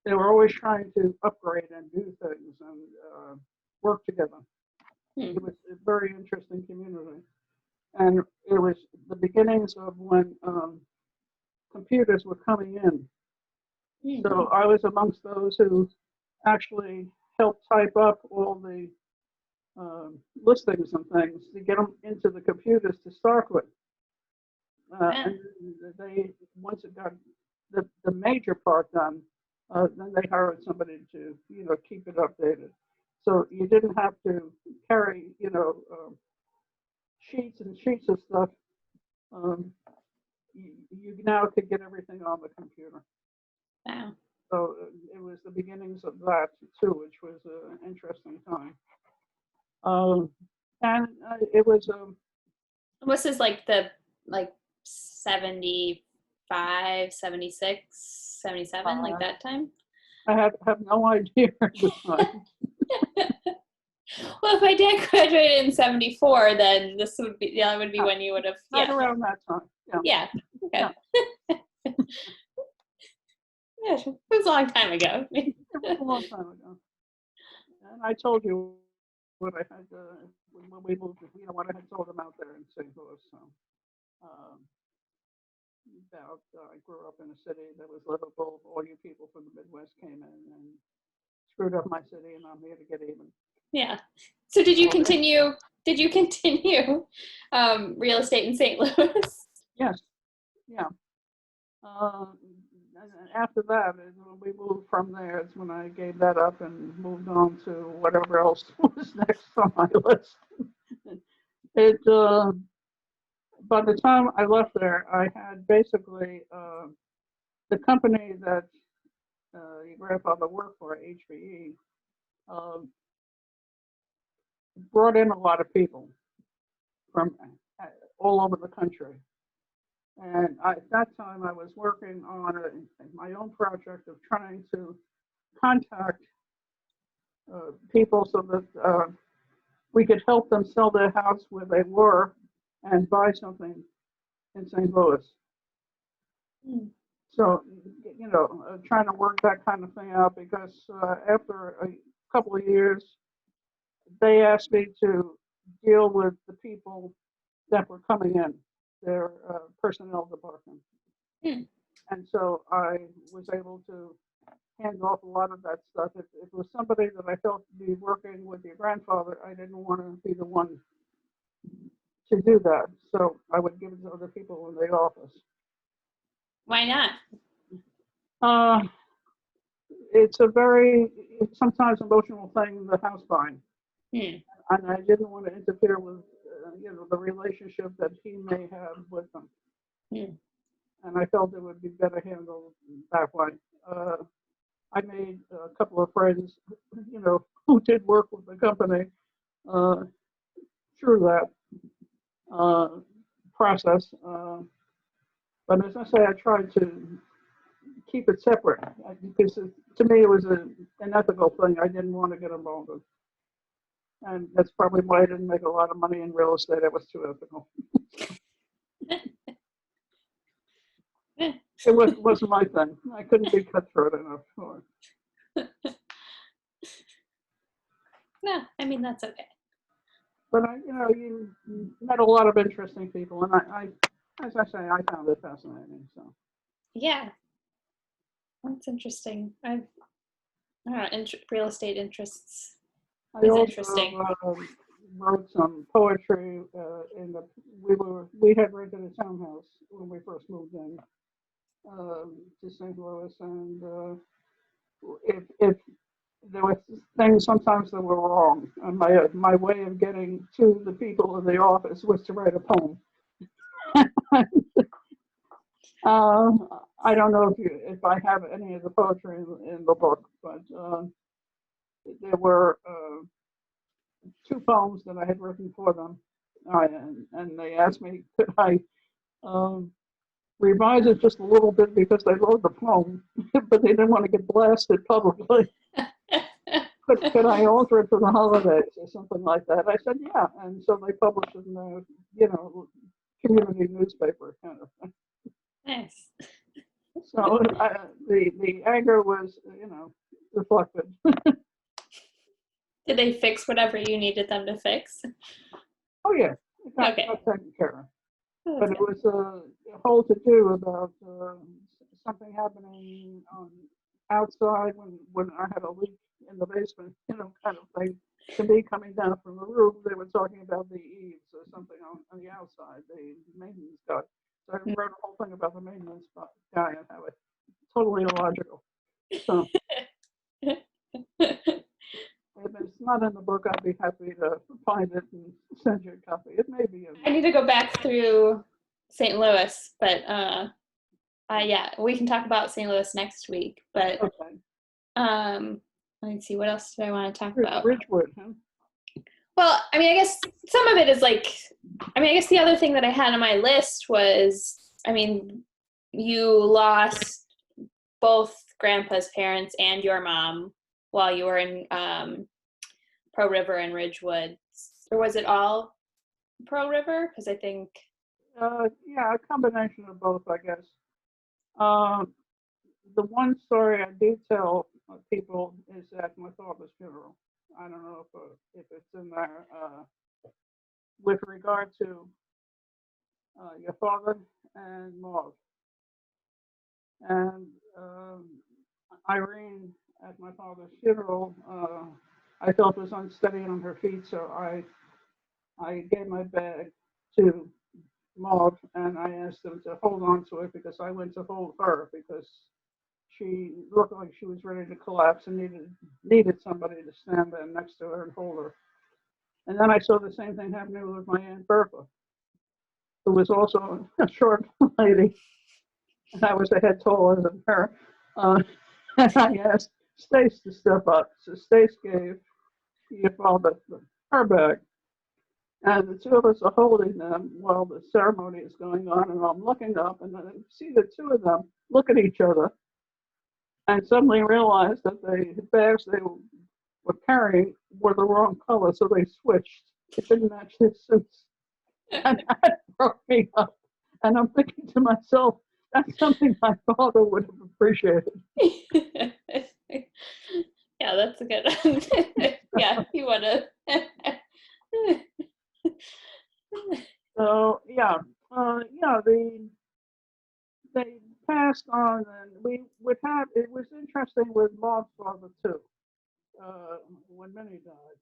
They were always trying to upgrade and do things and work together.
Mm.
It was a very interesting community, and it was the beginnings of when computers were coming in.
Mm.
So I was amongst those who actually helped type up all the listings and things to get them into the computers to start with.
Yeah.
And they, once it got the major part done, then they hired somebody to, you know, keep it updated. So you didn't have to carry, you know, sheets and sheets of stuff. You now could get everything on the computer.
Wow.
So it was the beginnings of that too, which was an interesting time. Um, and it was
This is like the 75, 76, 77, like that time.
I have no idea at the time.
Well, if my dad graduated in 74, then this would be, yeah, that would be
Yeah,
when you would have,
right
yeah.
around that time. Yeah.
Yeah. Okay. Yeah, it was a long time ago.
It was a long time ago. And I told you what I had when we moved, you know, what I had told them out there in St. Louis. So, um, I grew up in a city that was livable. All you people from the Midwest came in and screwed up my city, and I'm here to get even.
Yeah. So did you
All that.
continue? Did you continue real estate in St. Louis?
Yes. Yeah. And after that, when we moved from there, it's when I gave that up and moved on to whatever else was next on my list. It by the time I left there, I had basically the company that your grandfather worked for, HBE, um, brought in a lot of people from all over the country. And at that time, I was working on my own project of trying to contact people so that we could help them sell their house where they were and buy something in St. Louis.
Mm.
So, you know, trying to work that kind of thing out because after a couple of years, they asked me to deal with the people that were coming in, their personnel department.
Mm.
And so I was able to hand off a lot of that stuff. If it was somebody that I felt to be working with your grandfather, I didn't want to be the one to do that. So I would give it to other people in the office.
Why not?
It's a very sometimes emotional thing, the house buying.
Mm.
And I didn't want to interfere with, you know, the relationship that he may have with them.
Mm.
And I felt it would be better handled that way. I made a couple of friends, you know, who did work with the company through that process. But as I say, I tried to keep it separate because to me it was an ethical thing I didn't want to get involved with. And that's probably why I didn't make a lot of money in real estate. It was too ethical. wasn't my thing. I couldn't be cutthroat enough for it.
No, I mean, that's okay.
But you met a lot of interesting people, and I, as I say, I found it fascinating. So
Yeah, that's interesting. I don't know, real estate interests
I
is
also
interesting.
wrote some poetry. We had rented a townhouse when we first moved in to St. Louis, and if there were things sometimes that were wrong, and my way of getting to the people in the office was to write a poem. uh, I don't know if I have any of the poetry in the book, but there were two poems that I had written for them, and they asked me could I um, revise it just a little bit because they loved the poem, but they didn't want to get blasted publicly. Could I alter it for the holidays or something like that? I said, yeah. And so they published it in the, community newspaper kind of thing.
Nice.
So the anger was, reflected.
Did they fix whatever you needed them to fix?
Oh, yeah. It got
Okay.
taken care of.
Oh,
But
that's
it
good.
was a whole to do about something happening outside when I had a leak in the basement, kind of thing. To me, coming down from the roof, they were talking about the eaves or something on the outside, the maintenance guy. So I wrote a whole thing about the maintenance guy and how it's totally illogical. So if it's not in the book, I'd be happy to find it and send you a copy. It may be in
I
there.
need to go back through St. Louis, but yeah, we can talk about St. Louis next week. But
Okay.
let me see, what else do I want to talk about?
Ridgewood, huh?
Well, I mean, I guess some of it is like, I mean, I guess the other thing that I had on my list was, I mean, you lost both grandpa's parents and your mom while you were in Pearl River and Ridgewood. Or was it all Pearl River? Because I think.
Yeah, a combination of both, I guess. Um, the one story I do tell people is at my father's funeral. I don't know if it's in there with regard to your father and Marv. And Irene at my father's funeral, I felt was unsteady on her feet, so I gave my bag to Marv and I asked him to hold on to it because I went to hold her because she looked like she was ready to collapse and needed somebody to stand there next to her and hold her. And then I saw the same thing happening with my Aunt Bertha, who was also a short lady, and I was a head taller than her. And I asked Stace to step up. So Stace gave your father her bag. And the two of us are holding them while the ceremony is going on, and I'm looking up, and I see the two of them look at each other, and suddenly realize that the bags they were carrying were the wrong color, so they switched. It didn't match their suits, and that broke me up. And I'm thinking to myself, that's something my father would have appreciated.
Yeah, that's a good one. Yeah, you want to.
So yeah, they passed on, and we would have. It was interesting with Marv's father too. When Minnie died,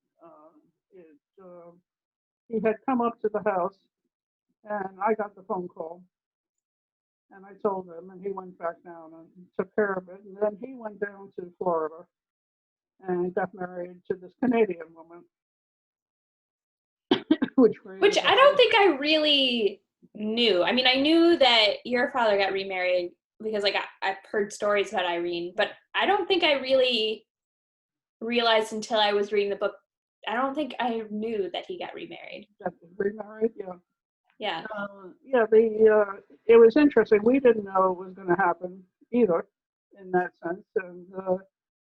it, he had come up to the house, and I got the phone call, and I told him, and he went back down and took care of it, and then he went down to Florida and got married to this Canadian woman, which
Which
created a
I don't
whole.
think I really knew. I mean, I knew that your father got remarried because, like, I've heard stories about Irene, but I don't think I really realized until I was reading the book. I don't think I knew that he got remarried.
Got remarried, yeah.
Yeah.
Yeah, it was interesting. We didn't know it was going to happen either, in that sense. And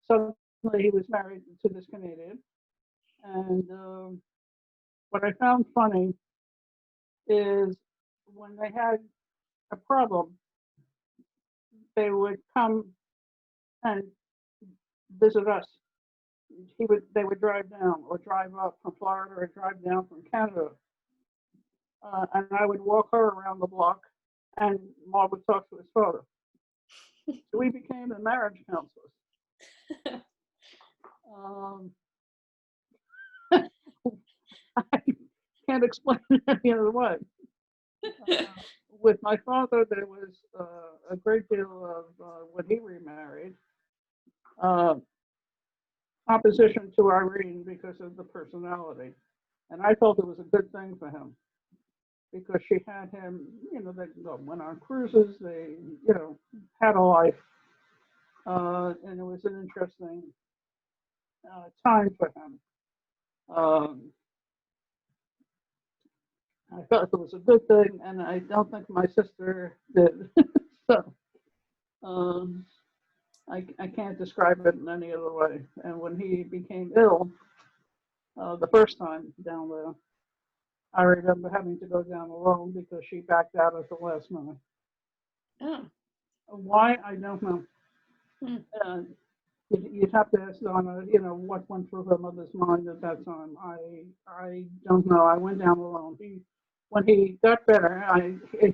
suddenly he was married to this Canadian. And what I found funny is when they had a problem, they would come and visit us. They would drive down or drive up from Florida or drive down from Canada, and I would walk her around the block, and Marv would talk to his father. So we became the marriage counselors. I can't explain it any other way. With my father, there was a great deal of, when he remarried, opposition to Irene because of the personality. And I felt it was a good thing for him because she had him, they went on cruises, they, had a life. And it was an interesting time for him. I felt it was a good thing, and I don't think my sister did. So I can't describe it in any other way. And when he became ill the first time down there, I remember having to go down alone because she backed out at the last minute.
Oh.
Why, I don't know. You'd have to ask Donna, what went through her mother's mind at that time. I don't know. I went down alone. When he got better,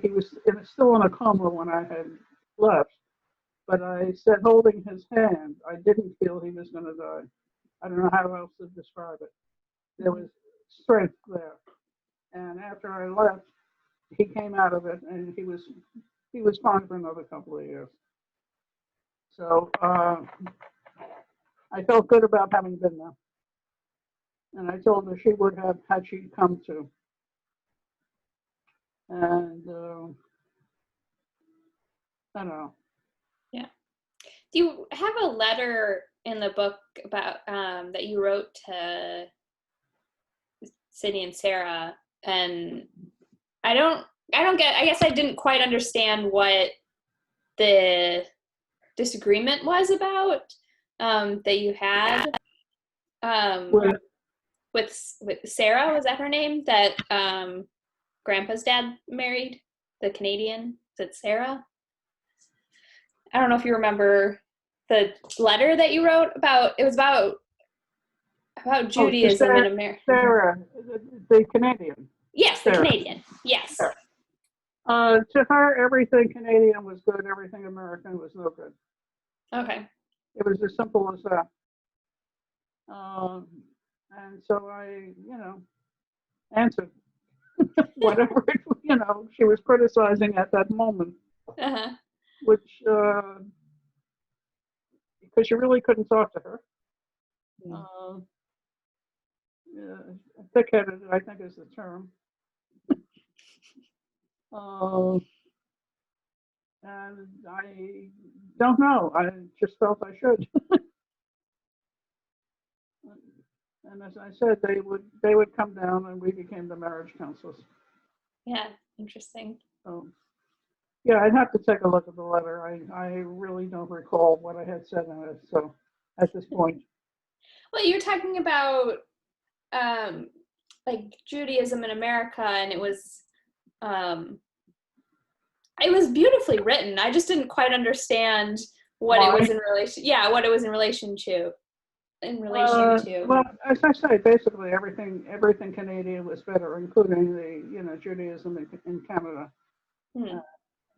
he was still in a coma when I had left. But I said, holding his hand, I didn't feel he was going to die. I don't know how else to describe it. There was strength there. And after I left, he came out of it, and he was fine for another couple of years. So I felt good about having been there. And I told her she would have had she come to. And I don't know.
Yeah. Do you have a letter in the book about that you wrote to Sydney and Sarah? And I guess I didn't quite understand what the disagreement was about that you had with Sarah, was that her name, that Grandpa's dad married, the Canadian? Is it Sarah? I don't know if you remember the letter that you wrote about. It was about Judaism in America.
Sarah, the Canadian.
Yes, the Canadian. Yes.
To her, everything Canadian was good. Everything American was no good.
Okay.
It was as simple as that. And so I, answered whatever she was criticizing at that moment.
Uh-huh.
Which, because you really couldn't talk to her. Thick-headed, I think is the term. And I don't know. I just felt I should. And as I said, they would come down, and we became the marriage counselors.
Yeah, interesting.
Yeah, I'd have to take a look at the letter. I really don't recall what I had said in it. So at this point.
Well, you're talking about like Judaism in America, and it was beautifully written. I just didn't quite understand what it was in relation. Yeah, what it was in relation to.
Well, as I say, basically everything Canadian was better, including the Judaism in Canada.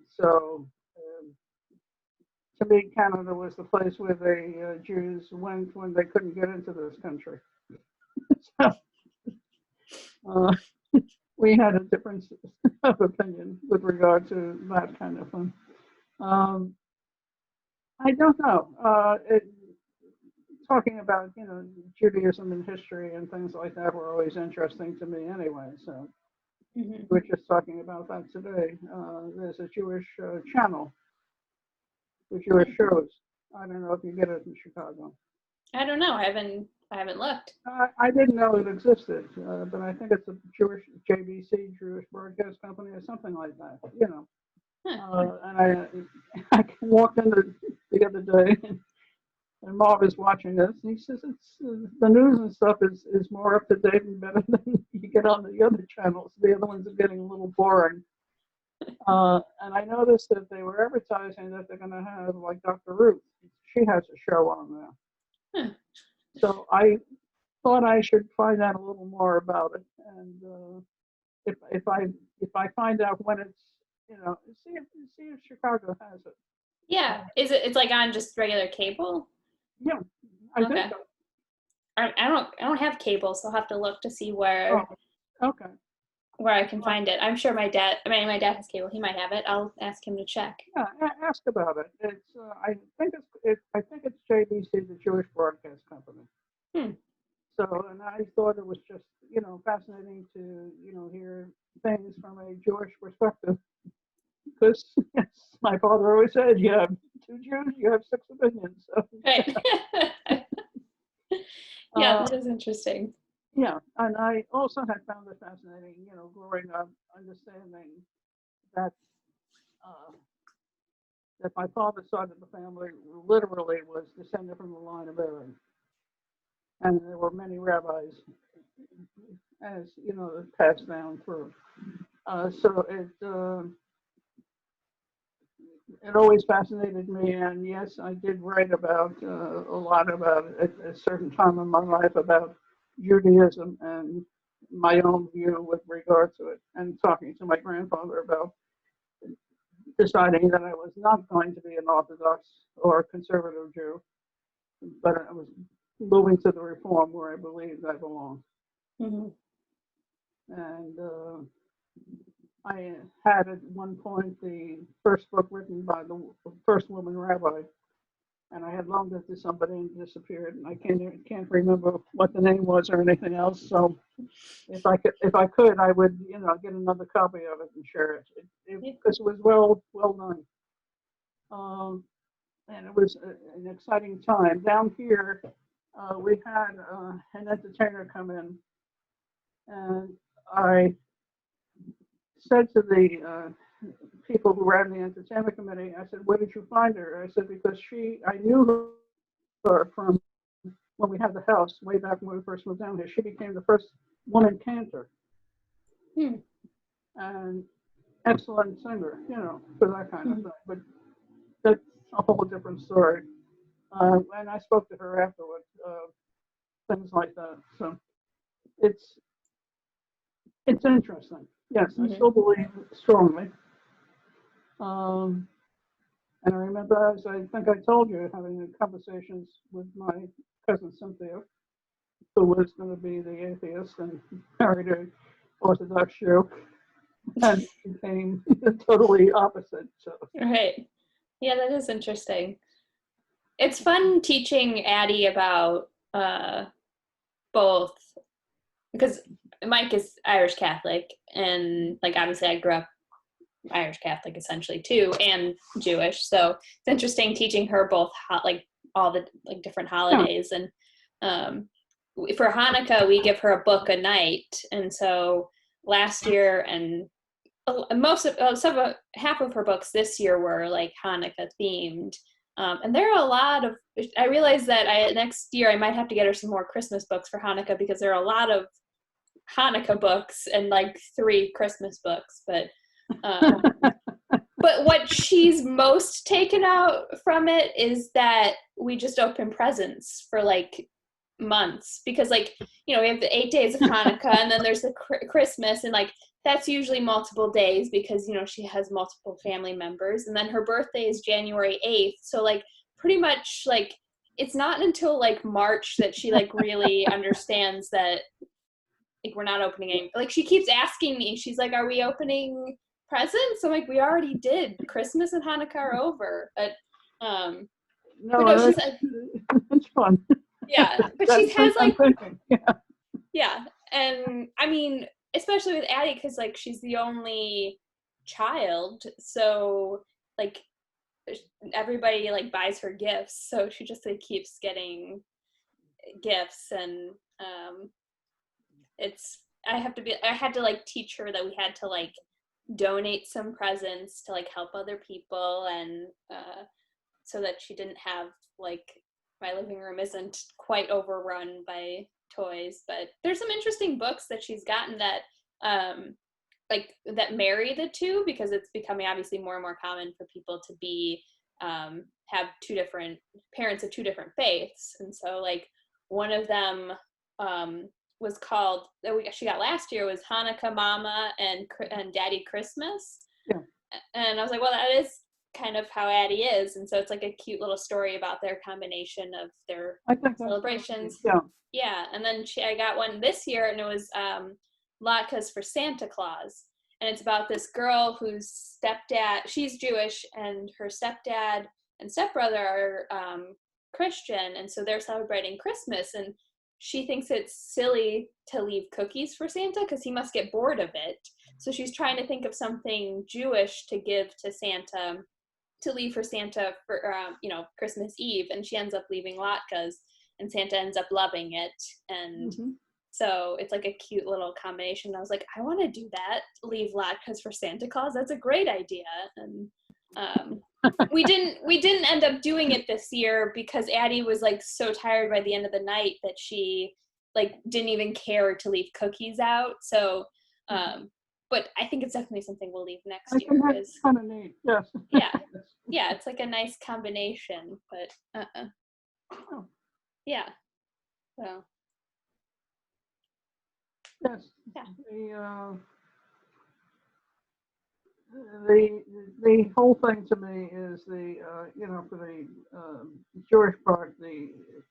So to me, Canada was the place where the Jews went when they couldn't get into this country. So we had a difference of opinion with regard to that kind of thing. I don't know. Talking about Judaism and history and things like that were always interesting to me anyway. So we're just talking about that today. There's a Jewish channel with Jewish shows. I don't know if you get it in Chicago.
I don't know. I haven't looked.
I didn't know it existed, but I think it's a Jewish JBC, Jewish Broadcast Company, or something like that. And I walked in the other day, and Marv is watching this, and he says it's the news and stuff is more up to date and better than you get on the other channels. The other ones are getting a little boring. And I noticed that they were advertising that they're going to have like Dr. Ruth. She has a show on there.
Huh.
So I thought I should find out a little more about it, and if if I if I find out when it's, see if Chicago has it.
Yeah. It's like on just regular cable?
Yeah, I think
Okay.
so.
I don't have cable, so I'll have to look to see
Oh, okay.
where I can
Well,
find it. I'm sure my dad has cable. He might have it. I'll ask him to check.
yeah, ask about it. It's I think it's JBC, the Jewish Broadcast Company.
Hmm.
So, and I thought it was just, fascinating to, hear things from a Jewish perspective. Because, yes, my father always said, you have two Jews, you have six opinions. So,
Right. Yeah,
uh,
that is interesting.
yeah, and I also had found it fascinating, growing up, understanding that uh, that my father's side of the family literally was descended from the line of Aaron, and there were many rabbis, as passed down through. So it always fascinated me, and yes, I did write about a lot about it at a certain time in my life about Judaism and my own view with regard to it, and talking to my grandfather about deciding that I was not going to be an Orthodox or conservative Jew, but I was moving to the Reform where I believed I belonged.
Mm-hmm.
And I had at one point the first book written by the first woman rabbi, and I had loaned it to somebody and it disappeared, and I can't remember what the name was or anything else. So if I could, I would get another copy of it and share it, because it was well done. And it was an exciting time down here. We had an entertainer come in, and I said to the people who ran the entertainment committee, I said, "Where did you find her?" I said, "Because I knew her from when we had the house way back when we first moved down here. She became the first woman cantor
Hmm.
and excellent singer, for that kind of thing. But that's a whole different story." And I spoke to her afterwards, things like that. So it's it's interesting. Yes, I
Mm-hmm.
still believe strongly. Um, And I remember, as I think I told you, having conversations with my cousin Cynthia, who was going to be the atheist and married an Orthodox Jew, and became totally opposite. So,
Right. Yeah, that is interesting. It's fun teaching Addie about both, because Mike is Irish Catholic, and like obviously I grew up Irish Catholic essentially too, and Jewish. So it's interesting teaching her both like all the like different
yeah,
holidays. And um, for Hanukkah we give her a book a night, and so last year and most of half of her books this year were like Hanukkah themed. And there are a lot of, I realized that next year I might have to get her some more Christmas books for Hanukkah, because there are a lot of Hanukkah books and like 3 Christmas books. Um, but what she's most taken out from it is that we just open presents for like months, because like we have the 8 days of Hanukkah, and then there's the Christmas, and like that's usually multiple days because she has multiple family members, and then her birthday is January 8th, so like pretty much like it's not until like March that she like really understands that like we're not opening any, like she keeps asking me, she's like, are we opening presents? I'm like, we already did. Christmas and Hanukkah are over. But no,
no,
she's like,
it's fun.
yeah, but
I'm,
she has
I'm
like,
thinking, yeah,
yeah. And I mean, especially with Addie, because like she's the only child, so like everybody like buys her gifts, so she just like keeps getting gifts. And it's I had to like teach her that we had to like donate some presents to like help other people, and so that she didn't have like my living room isn't quite overrun by toys. But there's some interesting books that she's gotten that like that marry the two, because it's becoming obviously more and more common for people to be have two different parents of two different faiths. And so like one of them was called, that she got last year, was Hanukkah Mama and Daddy Christmas.
Yeah.
And I was like, well, that is kind of how Addie is. And so it's like a cute little story about their combination of their celebrations. Yeah. And then I got one this year, and it was latkes for Santa Claus. And it's about this girl whose stepdad, she's Jewish, and her stepdad and stepbrother are Christian. And so they're celebrating Christmas. And she thinks it's silly to leave cookies for Santa because he must get bored of it. So she's trying to think of something Jewish to give to Santa, to leave for Santa for, Christmas Eve. And she ends up leaving latkes, and Santa ends up loving it. And so it's like a cute little combination. I was like, I want to do that. Leave latkes for Santa Claus. That's a great idea. And we didn't end up doing it this year because Addie was like so tired by the end of the night that she like didn't even care to leave cookies out. So, but I think it's definitely something we'll leave next year.
It's kind of neat. Yes.
Yeah. It's like a nice combination, but yeah. So.
Yes.
Yeah.
The whole thing to me is the for the Jewish part,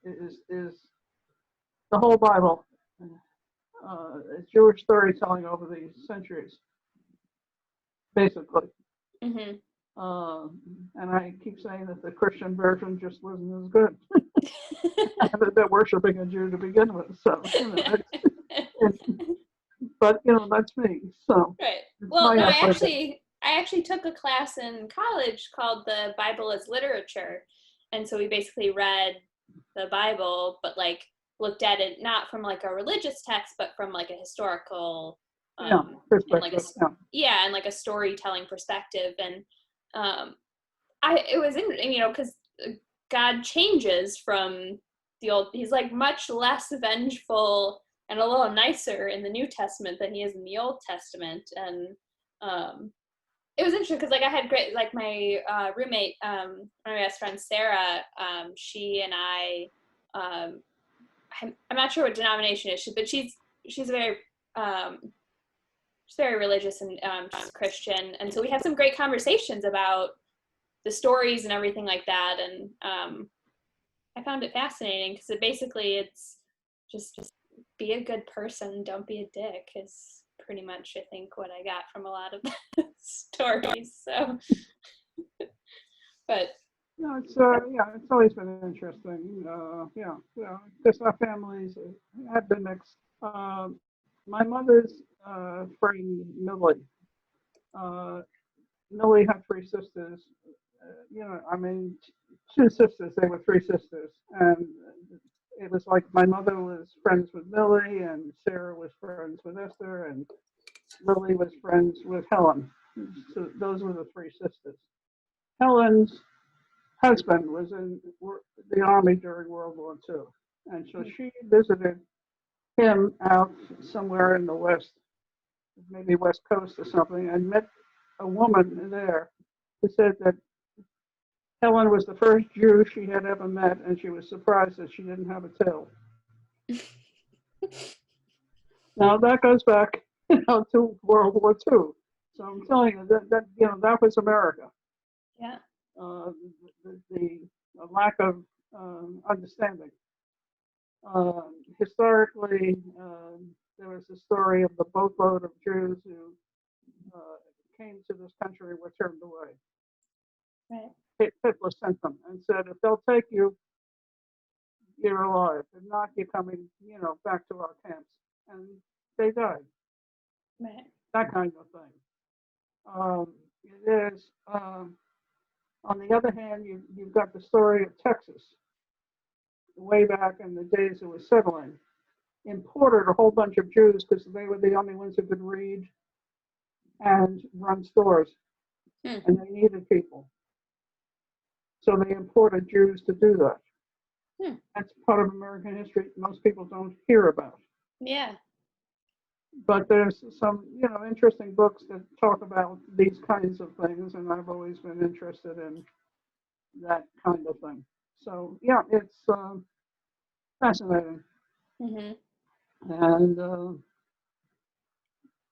is the whole Bible, Jewish storytelling over the centuries, basically.
Mm-hmm.
And I keep saying that the Christian version just wasn't as good. They're worshiping a Jew to begin with, so but that's me. So
right. Well, no, I actually took a class in college called the Bible as Literature, and so we basically read the Bible, but like looked at it not from like a religious text, but from like a historical,
perspective.
And like a storytelling perspective. And it was interesting, because God changes from the old. He's like much less vengeful and a little nicer in the New Testament than he is in the Old Testament. And it was interesting because like I had great, like my roommate, my best friend Sarah, she and I'm not sure what denomination is she, but she's very she's very religious, and she's Christian, and so we had some great conversations about the stories and everything like that. And I found it fascinating because it's just be a good person, don't be a dick, is pretty much I think what I got from a lot of the stories. So but
it's always been interesting. Because our families have been mixed. My mother's friend Millie. Millie had three sisters. Two sisters. They were three sisters, and it was like my mother was friends with Millie, and Sarah was friends with Esther, and Lily was friends with Helen. So those were the three sisters. Helen's husband was in the army during World War II, and so she visited him out somewhere in the West, maybe West Coast or something, and met a woman there who said that Helen was the first Jew she had ever met, and she was surprised that she didn't have a tail. Now that goes back, to World War II. So I'm telling you that was America.
Yeah.
The lack of understanding. Historically, there was a story of the boatload of Jews who came to this country and were turned away.
Right.
Hitler sent them and said, if they'll take you, you're alive. If not, you're coming, back to our camps. And they died.
Right.
That kind of thing. There's, on the other hand, you've got the story of Texas. Way back in the days it was settling, imported a whole bunch of Jews because they were the only ones who could read and run stores, and they needed people. So they imported Jews to do that. That's part of American history most people don't hear about.
Yeah.
but there's some, interesting books that talk about these kinds of things, and I've always been interested in that kind of thing. So yeah, it's fascinating,
Hmm.
and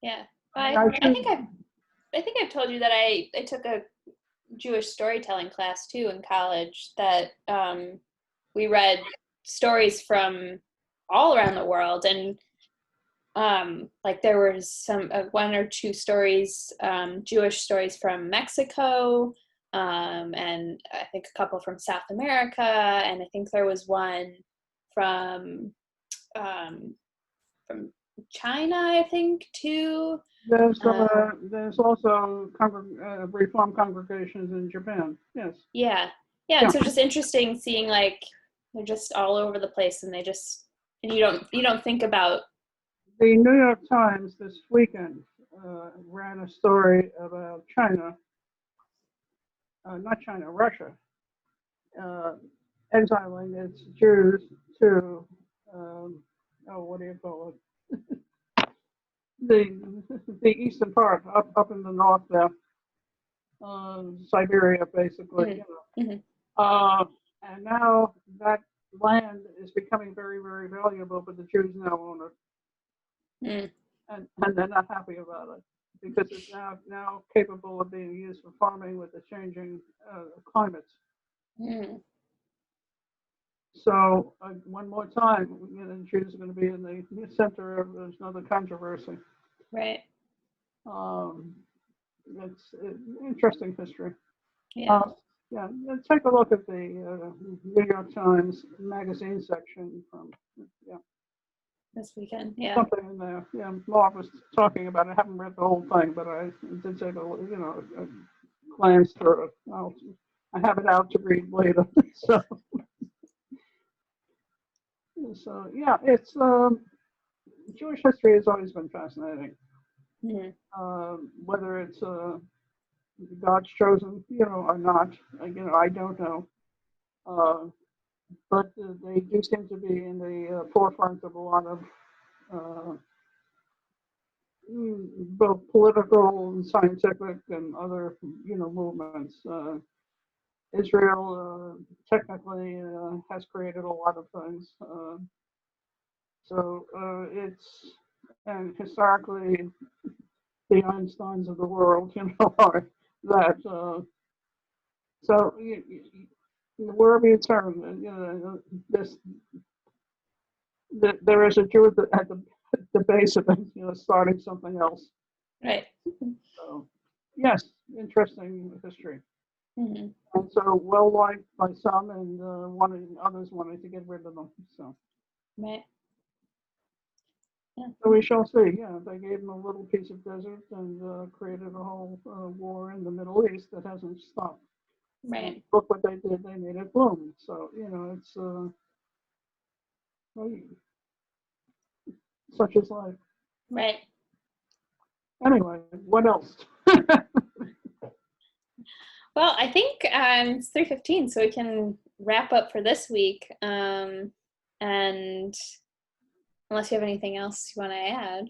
Yeah.
I mean,
I,
I
I
should.
think I've told you that I took a Jewish storytelling class too in college that we read stories from all around the world, and like there was some one or two stories, Jewish stories from Mexico, and I think a couple from South America, and I think there was one from um, from China, I think too.
There's also reform congregations in Japan. Yes.
Yeah, yeah, and
Yeah.
so just interesting seeing like they're just all over the place, and they just and you don't think about.
The New York Times this weekend ran a story about China, not China, Russia, uh, exiling its Jews to, what do you call it? The eastern part, up in the north there, Siberia, basically.
Mm-hmm.
And now that land is becoming very, very valuable, but the Jews now own
Mm-hmm.
it, and they're not happy about it because it's now capable of being used for farming with the changing climates.
Mm-hmm.
So one more time, the Jews are going to be in the center of there's another controversy.
Right.
Um, it's interesting history.
Yeah.
Uh, yeah, take a look at the New York Times magazine section from yeah,
This weekend. Yeah.
something in there. Yeah, Marv was talking about it. I haven't read the whole thing, but I did take a glance through it. I have it out to read later. so, so yeah, it's Jewish history has always been fascinating.
Mm-hmm.
Whether it's God's chosen, or not, I don't know. Uh, but they do seem to be in the forefront of a lot of uh, both political and scientific and other, movements. Israel technically has created a lot of things. So it's and historically the Einsteins of the world, are that. So wherever you turn, this there is a Jew at the base of it, starting something else.
Right.
So yes, interesting history.
Mm-hmm.
And so well liked by some, and others wanted to get rid of them. So,
Right. Yeah.
so we shall see. Yeah, they gave them a little piece of desert and created a whole war in the Middle East that hasn't stopped. And
Right.
look what they did; they made it bloom. So it's well, such is life.
Right.
Anyway, what else?
Well, I think it's 3:15, so we can wrap up for this week. And unless you have anything else you want to add.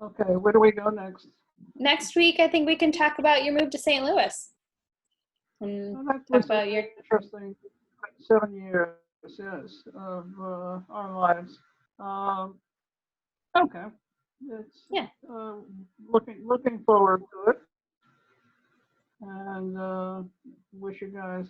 Okay, where do we go next?
Next week, I think we can talk about your move to St. Louis and
Well, that
talk
was
about
an
your.
interesting 7 years, yes, of our lives. Um, okay, it's
Yeah.
looking forward to it, and wish you guys